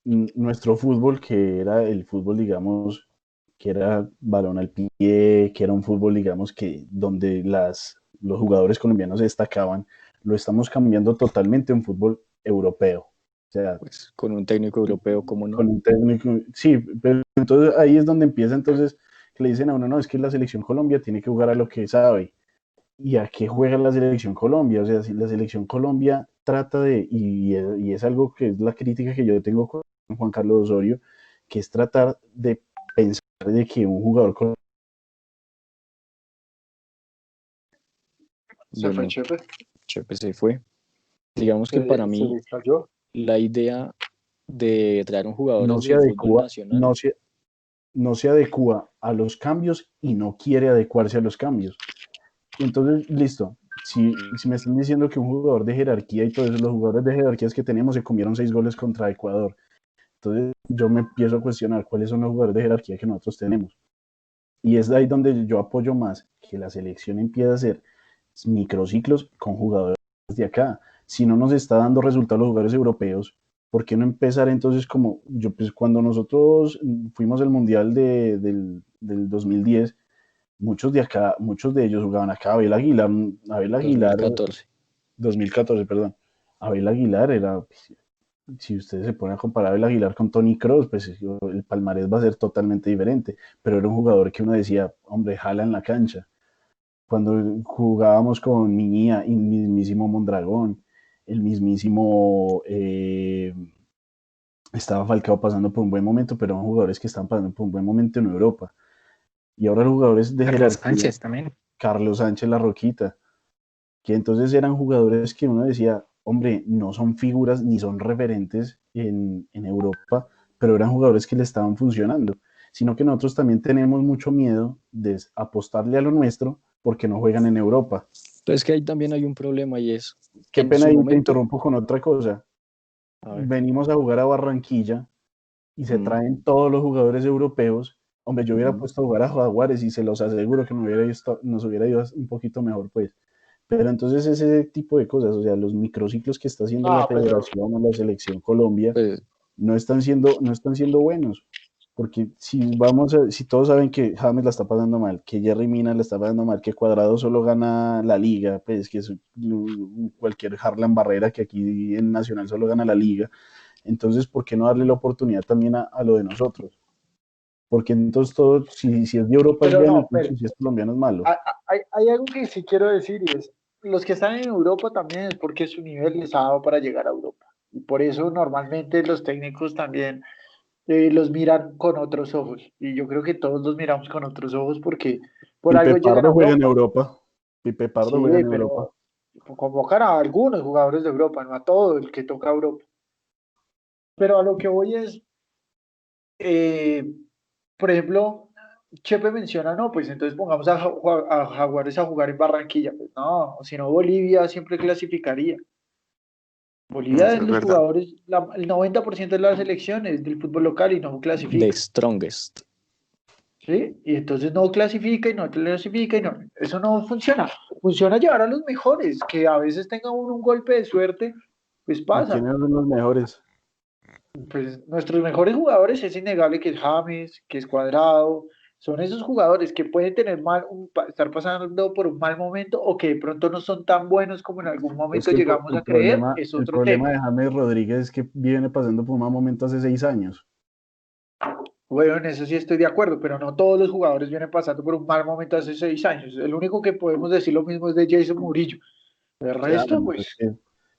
Nuestro fútbol, que era el fútbol, digamos, que era balón al pie, que era un fútbol, digamos, que donde los jugadores colombianos destacaban, lo estamos cambiando totalmente a un fútbol europeo. O sea, Pues con un técnico europeo, ¿cómo no? con un técnico, sí, pero entonces ahí es donde empieza entonces que le dicen a uno, no, es que la selección Colombia tiene que jugar a lo que sabe. ¿Y a qué juega la selección Colombia? O sea, si la selección Colombia trata de, y es algo que es la crítica que yo tengo con Juan Carlos Osorio, que es tratar de pensar de que un jugador Se fue Bueno, Chepe, Chepe se fue. Digamos que para se mí distrayó. la idea de traer un jugador no se desde el fútbol adecua, nacional, no se adecua a los cambios y no quiere adecuarse a los cambios. Entonces, listo. Si me están diciendo que un jugador de jerarquía y todos los jugadores de jerarquías que tenemos se comieron 6 goles contra Ecuador, entonces yo me empiezo a cuestionar cuáles son los jugadores de jerarquía que nosotros tenemos. Y es ahí donde yo apoyo más que la selección empiece a hacer microciclos con jugadores de acá. Si no nos está dando resultados los jugadores europeos, ¿por qué no empezar entonces como yo, pues cuando nosotros fuimos al Mundial del 2010, muchos de acá, muchos de ellos jugaban acá. Abel Aguilar, 2014. 2014, perdón. Abel Aguilar era, pues, si ustedes se ponen a comparar a Abel Aguilar con Tony Kroos, pues el palmarés va a ser totalmente diferente, pero era un jugador que uno decía, hombre, jala en la cancha. Cuando jugábamos con Miñía, el mismísimo Mondragón, el mismísimo, estaba Falcao pasando por un buen momento, pero eran jugadores que estaban pasando por un buen momento en Europa. Y ahora los jugadores de Carlos jerarquía, Sánchez también. Carlos Sánchez La Roquita, que entonces eran jugadores que uno decía, hombre, no son figuras ni son referentes en Europa, pero eran jugadores que le estaban funcionando, sino que nosotros también tenemos mucho miedo de apostarle a lo nuestro porque no juegan en Europa. Entonces que ahí también hay un problema y es, Qué en pena su y te momento, interrumpo con otra cosa. a ver, Venimos a jugar a Barranquilla y se mm, traen todos los jugadores europeos. Hombre, yo hubiera ujú. puesto a jugar a Jaguares y se los aseguro que nos hubiera ido un poquito mejor, pues. Pero entonces ese tipo de cosas, o sea, los microciclos que está haciendo la Ah, pero, Federación o la Selección Colombia Pues, no están siendo buenos. Porque si todos saben que James la está pasando mal, que Jerry Mina la está pasando mal, que Cuadrado solo gana la liga, pues que es cualquier Harlan Barrera que aquí en Nacional solo gana la liga, entonces ¿por qué no darle la oportunidad también a lo de nosotros? Porque entonces todo, si es de Europa es pero bueno, no, entonces si es colombiano es malo. hay algo que sí quiero decir y es, los que están en Europa también es porque su nivel les ha dado para llegar a Europa. Y por eso normalmente los técnicos también los miran con otros ojos. Y yo creo que todos los miramos con otros ojos porque por Pipe algo llegan a Pardo juega en Europa. Europa. Pipe Pardo juega Sí, en Europa. pero convocan a algunos jugadores de Europa, no a todo el que toca Europa. Pero a lo que voy es, eh, por ejemplo, Chepe menciona, no, pues entonces pongamos a Jaguares a jugar en Barranquilla. Pues no, si no, Bolivia siempre clasificaría. Bolivia Eso de es los verdad. jugadores, el 90% de las selecciones del fútbol local y no the clasifica. strongest. ¿sí? Y entonces no clasifica y no clasifica y no, eso no funciona. Funciona llevar a los mejores, que a veces tenga uno un golpe de suerte, pues ¿Y pasa. quiénes son los mejores? Pues nuestros mejores jugadores es innegable que es James, que es Cuadrado, son esos jugadores que pueden tener estar pasando por un mal momento o que de pronto no son tan buenos como en algún Es momento que llegamos a creer, es el otro problema tema. de James Rodríguez es que viene pasando por un mal momento hace 6 años. Bueno, en eso sí estoy de acuerdo, pero no todos los jugadores vienen pasando por un mal momento hace 6 años. El único que podemos decir lo mismo es de Jason Murillo. El Claro, resto, no, pues,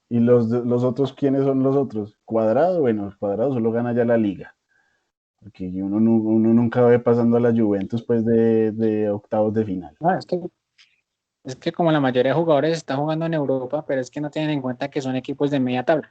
¿y los otros quiénes son los otros? Cuadrado, bueno, Cuadrado solo gana ya la liga. Porque uno nunca ve pasando a la Juventus pues de octavos de final. No, es que como la mayoría de jugadores están jugando en Europa, pero es que no tienen en cuenta que son equipos de media tabla.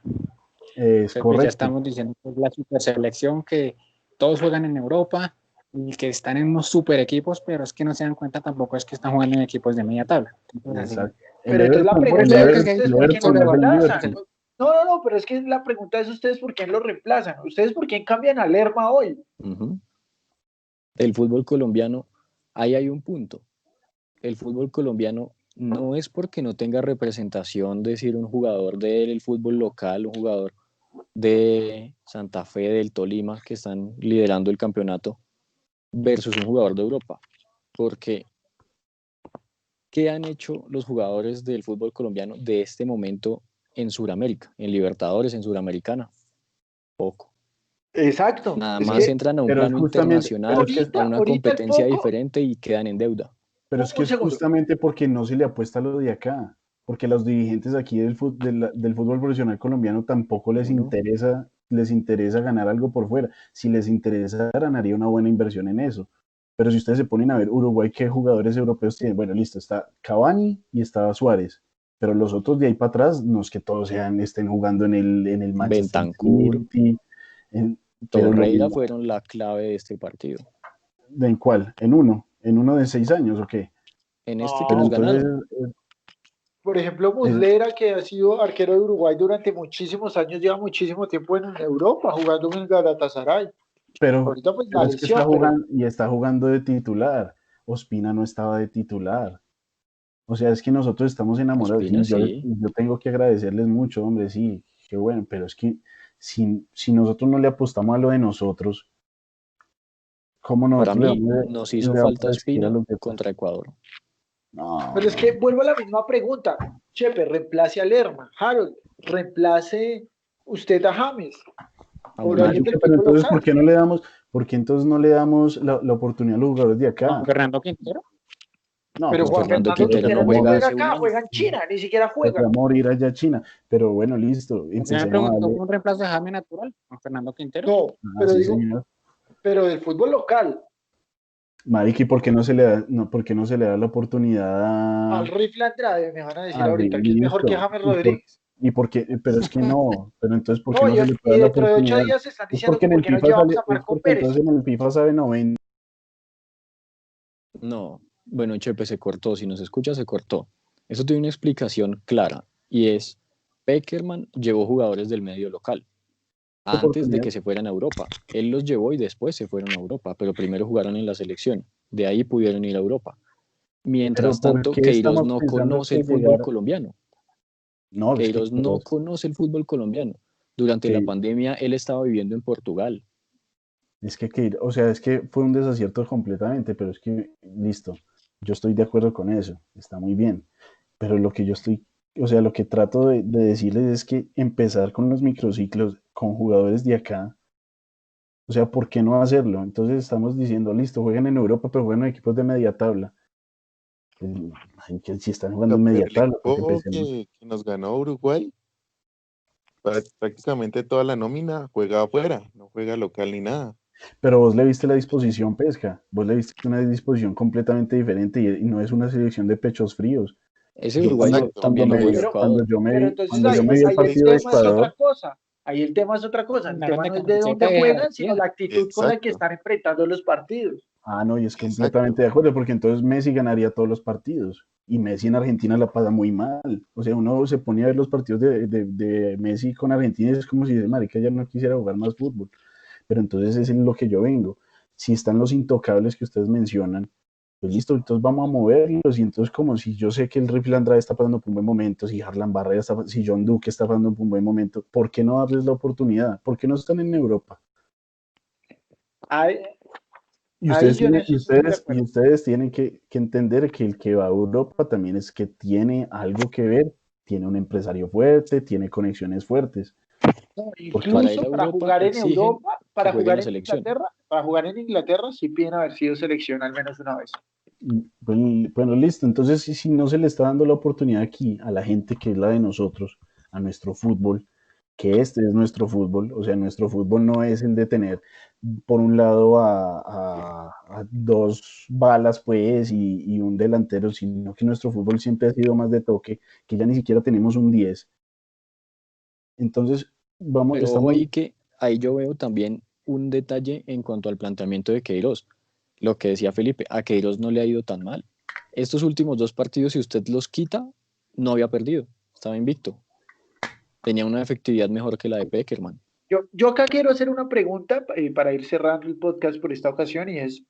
Es Entonces, pues ya correcto. estamos diciendo que es la super selección, que todos juegan en Europa y que están en unos super equipos, pero es que no se dan cuenta tampoco es que están jugando en equipos de media tabla. Entonces, así. Exacto. pero entonces la Por pregunta eso es, digo que ¿ustedes El por quién lo Everton no es el reemplazan? Liverpool. No, pero es que la pregunta es ustedes por quién lo reemplazan. ¿Ustedes por quién cambian a Lerma hoy? Ujú. El fútbol colombiano, ahí hay un punto. El fútbol colombiano no es porque no tenga representación, decir un jugador del fútbol local, un jugador de Santa Fe, del Tolima, que están liderando el campeonato, versus un jugador de Europa. Porque, ¿qué han hecho los jugadores del fútbol colombiano de este momento en Sudamérica, en Libertadores, en Sudamericana? Poco. Exacto. Nada Es más que entran a un Pero es plano justamente, internacional, a una ahorita el competencia foco, diferente y quedan en deuda. pero es que un es segundo. justamente porque no se le apuesta a lo de acá. Porque a los dirigentes aquí del fútbol profesional colombiano tampoco Uno, les interesa ganar algo por fuera. Si les interesara, haría una buena inversión en eso. Pero si ustedes se ponen a ver Uruguay, ¿qué jugadores europeos tienen? Bueno, listo, está Cavani y está Suárez. Pero los otros de ahí para atrás, no es que todos estén jugando en el Manchester Bentancur, City, en- pero lo Torreira mismo. fueron la clave de este partido. ¿En cuál? ¿En uno de 6 años o qué? En este que Pero nos No, entonces, ganaron, por ejemplo, es- Muslera, que ha sido arquero de Uruguay durante muchísimos años, lleva muchísimo tiempo en Europa jugando en el Galatasaray. pero, Ahorita pues la pero es que está lesión, pero jugando y está jugando de titular. Ospina no estaba de titular. O sea, es que nosotros estamos enamorados. Ospina Sí, sí. yo tengo que agradecerles mucho, hombre, sí, qué bueno, pero es que si nosotros no le apostamos a lo de nosotros, ¿cómo Para nosotros mí nos hizo le vamos falta a exigir a Ospina los demás? contra Ecuador. No, Pero es no. que vuelvo a la misma pregunta. Chepe, reemplace a Lerma. Harold, reemplace usted a James A por alguien Murillo. del Marica, pero equipo entonces, local. ¿por qué entonces no le damos la oportunidad a los jugadores de Juan acá? Fernando Quintero. No, Pero pues Juan Fernando Fernando Quintero se Quintero no fue a ni juega juega hace un acá, año. juega en China, ni siquiera se fue juega. a morir allá a China. Pero bueno, listo, Usted me empecemos a preguntó darle. por un reemplazo de Jaime Natural, Juan Fernando Quintero. No, Ah, pero sí, digo, señor. pero del fútbol local. Marica, ¿y por qué no se le da, por qué no se le da la oportunidad Al Rifle Andrade me van a decir a ahorita que es mejor que listo? James Rodríguez. Pero es que no, pero entonces, ¿por qué No, no se le y puede dar la dentro de ocho oportunidad? días están Es diciendo porque que en por el qué no FIFA llevamos sale, a es Marco porque Pérez. entonces en el FIFA sabe 90. No, bueno, Chepe se cortó. Si nos escucha, se cortó. Eso tiene una explicación clara y es: Peckerman llevó jugadores del medio local antes de Oportunidad. que se fueran a Europa. Él los llevó y después se fueron a Europa, pero primero jugaron en la selección. De ahí pudieron ir a Europa. Pero Mientras ¿por tanto, qué Queiroz estamos no pensando conoce que el fútbol llegar? colombiano. No, es que, Queiroz no conoce el fútbol colombiano. Durante la que- pandemia, él estaba viviendo en Portugal. o sea, es que fue un desacierto completamente, pero es que, listo, yo estoy de acuerdo con eso, está muy bien, pero o sea, lo que trato de decirles es que empezar con los microciclos con jugadores de acá, o sea, ¿por qué no hacerlo? Entonces estamos diciendo, listo, jueguen en Europa, pero jueguen en equipos de media tabla. Pues, ay, que si están jugando en Pero media el tabla, porque equipo que nos ganó Uruguay, prácticamente toda la nómina juega afuera, no juega local ni nada. pero vos le viste la disposición, Pesca, vos le viste una disposición completamente diferente y no es una selección de pechos fríos. Ese Yo Uruguay cuando, Exacto. cuando también lo me vi, goleó Pero, cuando Ecuador. yo me pero vi, entonces cuando yo me ahí, vi el ahí el partido de tema es otra Ecuador, cosa. Ahí el tema es otra cosa. El Ganaron tema de no es de camiseta dónde y de juegan, sino jerarquía. la actitud con la que Exacto. están enfrentando los partidos. no, y es Exacto. completamente de acuerdo, porque entonces Messi ganaría todos los partidos. Y Messi en Argentina la pasa muy mal. O sea, uno se pone a ver los partidos de Messi con Argentina y es como si, marica, ya no quisiera jugar más fútbol. Pero entonces eso es lo que yo vengo. si están los intocables que ustedes mencionan, pues listo, entonces vamos a moverlos, y entonces como si yo sé que el Rifle Andrade está pasando por un buen momento, si Harlan Barrera si John Duque está pasando por un buen momento, ¿por qué no darles la oportunidad? ¿Por qué no están en Europa? Ahí, Y ahí ustedes yo en tienen, eso sí estoy de y acuerdo. ustedes tienen que entender que el que va a Europa también es que tiene algo que ver, tiene un empresario fuerte, tiene conexiones fuertes. No, Porque, Para ir incluso a para Europa jugar en exigen Europa, que juegue en la selección. Para jugar en Inglaterra sí piden haber sido selección al menos una vez. bueno, listo. Entonces, si no se le está dando la oportunidad aquí a la gente que es la de nosotros, a nuestro fútbol, que este es nuestro fútbol, o sea, nuestro fútbol no es el de tener por un lado a dos balas, pues, y un delantero, sino que nuestro fútbol siempre ha sido más de toque, que ya ni siquiera tenemos un 10. Entonces, Pero ojo estamos, ahí que ahí yo veo también un detalle en cuanto al planteamiento de Queiroz. Lo que decía Felipe, a Queiroz no le ha ido tan mal. Estos últimos dos partidos, si usted los quita, no había perdido, estaba invicto. Tenía una efectividad mejor que la de Peckerman. Yo acá quiero hacer una pregunta para ir cerrando el podcast por esta ocasión y es,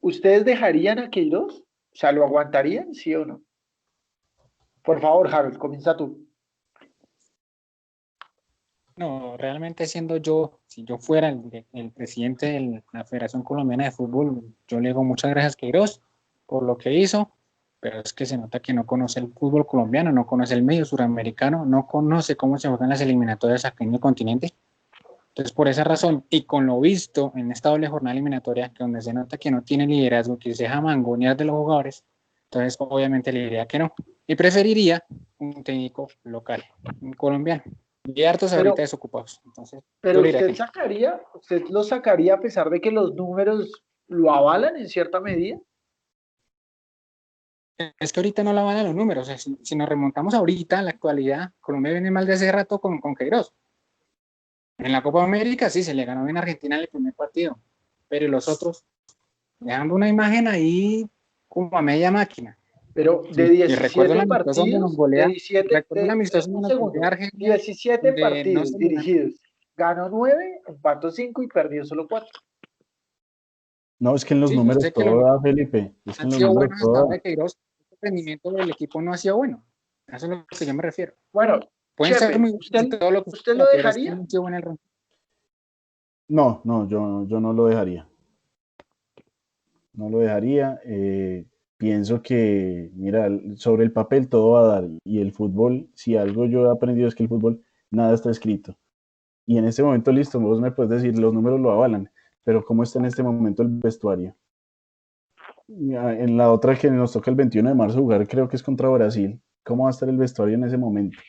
¿ustedes dejarían a Queiroz? O sea, ¿lo aguantarían, sí o no? Por favor, Harold, comienza tú. No, realmente siendo yo, si yo fuera el presidente de la Federación Colombiana de Fútbol, yo le digo muchas gracias a Queiroz por lo que hizo, pero es que se nota que no conoce el fútbol colombiano, no conoce el medio suramericano, no conoce cómo se juegan las eliminatorias aquí en el continente. Entonces, por esa razón, y con lo visto en esta doble jornada eliminatoria, que donde se nota que no tiene liderazgo, que se deja mangonear de los jugadores, entonces obviamente le diría que no. Y preferiría un técnico local, un colombiano. Y hartos ahorita Pero, desocupados. Entonces, yo pero le diría que usted lo sacaría a pesar de que los números lo avalan en cierta medida. no. Es que ahorita no la van a los números. O sea, si nos remontamos ahorita, en la actualidad, Colombia viene mal de hace rato con Queiroz. En la Copa América sí se le ganó bien a Argentina en el primer partido, pero los otros, dejando una imagen ahí como a media máquina. Pero de Sí, y recuerdo el 17 amistoso donde nos partidos, de golea, 17, recuerdo el amistoso un donde nos golea segundo, Argelia, 17 donde no partidos se le dan, dirigidos, ganó 9, empató 5 y perdió solo 4. no, es que en los sí, yo números sé que los todo da, Felipe, es que han en los sido números buenos hasta todo ahora da. de Queiroz, el rendimiento del equipo no ha sido bueno. A eso es lo que yo me refiero. Bueno, Pueden ser Chepe, muy buenos y todo lo que ¿usted lo sea, pero es que dejaría? no han sido buenos el rendimiento. No, no, yo no lo dejaría. No lo dejaría. Pienso que, mira, sobre el papel todo va a dar. Y el fútbol, si algo yo he aprendido es que el fútbol nada está escrito. Y en este momento, listo, vos me puedes decir, los números lo avalan. Pero ¿cómo está en este momento el vestuario? En la otra que nos toca el 21 de marzo jugar, creo que es contra Brasil. ¿Cómo va a estar el vestuario en ese momento?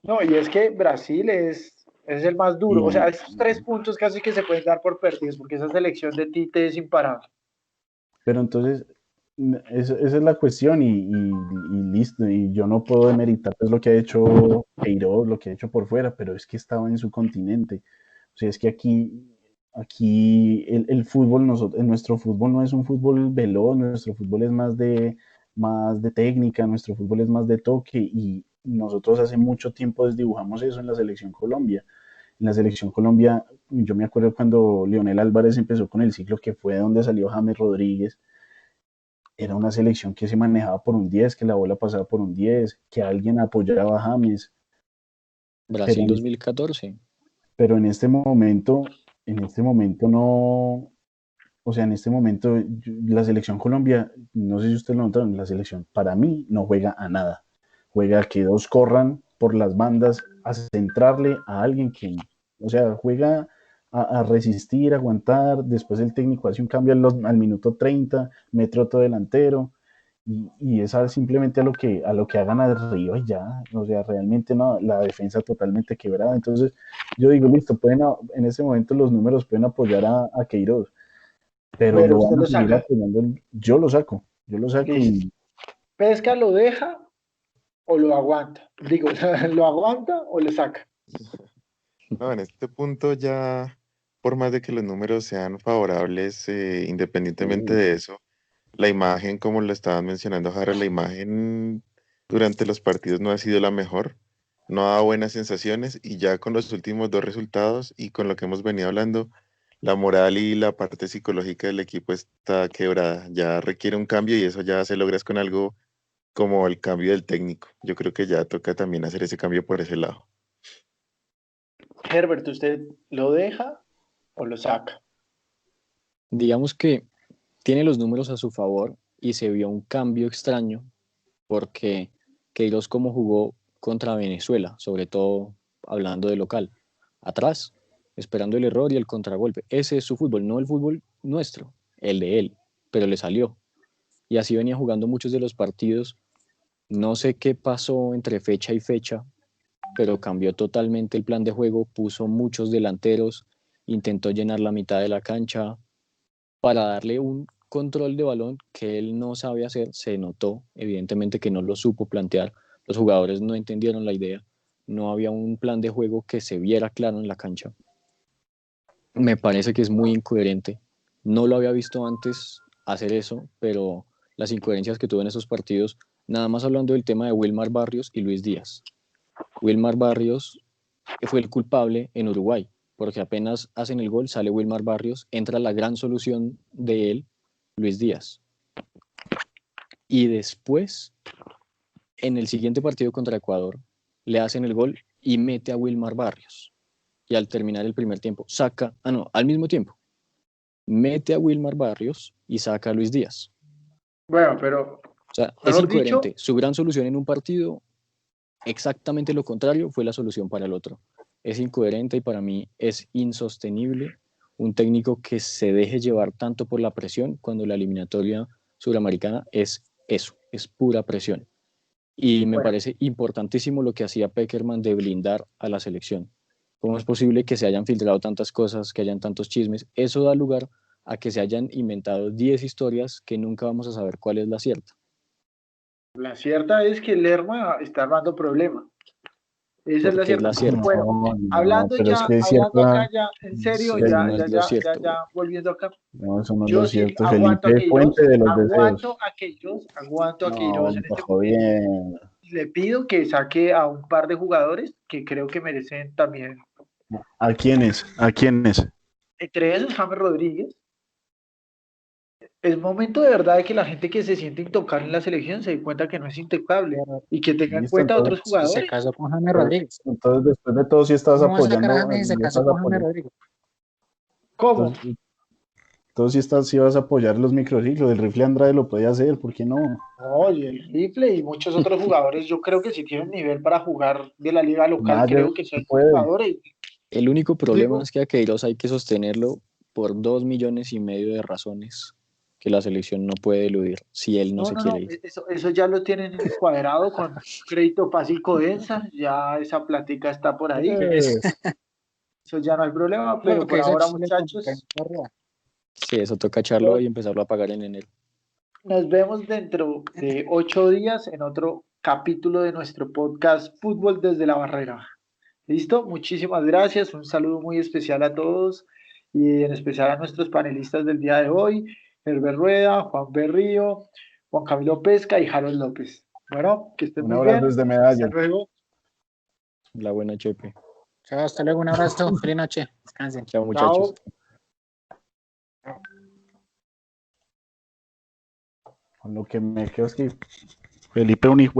No, y es que Brasil es el más duro. O sea, Y, esos 3 puntos casi que se pueden dar por perdidos, porque esa selección de Tite es imparable. pero entonces, esa es la cuestión y listo. Y yo no puedo demeritar pues, lo que ha hecho Queiroz, lo que ha hecho por fuera, pero es que estaba en su continente. O sea, es que aquí el fútbol, nuestro fútbol no es un fútbol veloz, nuestro fútbol es más de técnica, nuestro fútbol es más de toque y nosotros hace mucho tiempo desdibujamos eso en la selección Colombia. En la selección Colombia, yo me acuerdo cuando Leonel Álvarez empezó con el ciclo que fue donde salió James Rodríguez, era una selección que se manejaba por un 10, que la bola pasaba por un 10, que alguien apoyaba a James, pero Brasil en, 2014. pero en este momento no, o sea, en este momento la selección Colombia, no sé si ustedes lo notaron, la selección para mí no juega a nada, juega a que dos corran por las bandas, a centrarle a alguien que, o sea, juega a resistir, aguantar, después el técnico hace un cambio al minuto 30, mete otro delantero, y es simplemente a lo que hagan arriba y ya, o sea, realmente no, la defensa totalmente quebrada. Entonces, yo digo, listo, en ese momento los números pueden apoyar a Queiroz, pero Pero lo usted van a lo seguir saca. apoyando. Yo lo saco Listo. y ¿Pesca lo deja o lo aguanta? Digo, ¿lo aguanta o lo saca? No, en este punto ya, por más de que los números sean favorables, independientemente de eso, la imagen, como lo estaban mencionando, Jara, la imagen durante los partidos no ha sido la mejor, no ha dado buenas sensaciones y ya con los últimos dos resultados y con lo que hemos venido hablando, la moral y la parte psicológica del equipo está quebrada. Ya requiere un cambio y eso ya se logra es con algo como el cambio del técnico. Yo creo que ya toca también hacer ese cambio por ese lado. Herbert, ¿usted lo deja o lo saca? Digamos que tiene los números a su favor y se vio un cambio extraño porque Queiroz como jugó contra Venezuela, sobre todo hablando de local, atrás, esperando el error y el contragolpe. Ese es su fútbol, no el fútbol nuestro, el de él, pero le salió. Y así venía jugando muchos de los partidos. No sé qué pasó entre fecha y fecha, pero cambió totalmente el plan de juego, puso muchos delanteros, intentó llenar la mitad de la cancha para darle un control de balón que él no sabe hacer. Se notó evidentemente que no lo supo plantear, los jugadores no entendieron la idea, no había un plan de juego que se viera claro en la cancha. Me parece que es muy incoherente, no lo había visto antes hacer eso, pero las incoherencias que tuvo en esos partidos, nada más hablando del tema de Wilmar Barrios y Luis Díaz. Wilmar Barrios fue el culpable en Uruguay, porque apenas hacen el gol, sale Wilmar Barrios, entra la gran solución de él, Luis Díaz. Y después, en el siguiente partido contra Ecuador, le hacen el gol y mete a Wilmar Barrios. Y al terminar el primer tiempo, al mismo tiempo, mete a Wilmar Barrios y saca a Luis Díaz. Bueno, pero, O sea, es mejor incoherente. dicho, Su gran solución en un partido, exactamente lo contrario, fue la solución para el otro. Es incoherente y para mí es insostenible un técnico que se deje llevar tanto por la presión cuando la eliminatoria suramericana es eso, es pura presión. Y me bueno, parece importantísimo lo que hacía Pekerman de blindar a la selección. ¿Cómo es posible que se hayan filtrado tantas cosas, que hayan tantos chismes? Eso da lugar a que se hayan inventado 10 historias que nunca vamos a saber cuál es la cierta. la cierta es que Lerma está armando problemas. Esa es la Porque es cierta. la cierta. Bueno, No, pero es que es hablando acá cierta, ya, en serio, Eso no es lo ya, cierto. volviendo acá. no, eso no es lo Yo sí cierto. aguanto a Felipe, fuente Queiroz, de los deseos. aguanto a No, Queiroz en me este bajó momento. bien. Y le pido que saque a un par de jugadores que creo que merecen también. ¿A quiénes? ¿A quiénes? Entre esos, James Rodríguez. Es momento de verdad de que la gente que se siente intocable en la selección se dé cuenta que no es intocable Pero y que tenga en Listo, cuenta a otros si se jugadores. casó con James entonces, Rodríguez. entonces, después de todo, si estás ¿Cómo vas a sacar a apoyando, James si se no casó estás con James apoyando. Rodríguez? ¿Cómo? Entonces, si vas a apoyar los microciclos, el rifle Andrade lo puede hacer, ¿por qué no? Oye, el Rifle y muchos otros jugadores, yo creo que sí tienen nivel para jugar de la liga local, Mayer creo que se son puede. jugadores. El único problema Digo, es que a Queiroz hay que sostenerlo por 2,5 millones de razones que la selección no puede eludir si él no se quiere ir. eso ya lo tienen cuadrado con crédito fácil densa, ya esa plática está por ahí, eso ya no hay problema, Lo pero que por hizo ahora, Chile con muchachos, Carlos. Sí, eso toca echarlo y empezarlo a pagar en enero. nos vemos dentro de 8 días en otro capítulo de nuestro podcast Fútbol desde la Barrera. ¿Listo? Muchísimas gracias. Un saludo muy especial a todos y en especial a nuestros panelistas del día de hoy, Herbert Rueda, Juan Berrío, Juan Camilo Pesca y Harold López. Bueno, que estén Un muy abrazo bien. desde Hasta Medallo. luego. La buena Chepe. Chao, hasta luego, un abrazo, feliz noche, descansen. Chao, muchachos. Chao. Con lo que me quedo es que Felipe un hijo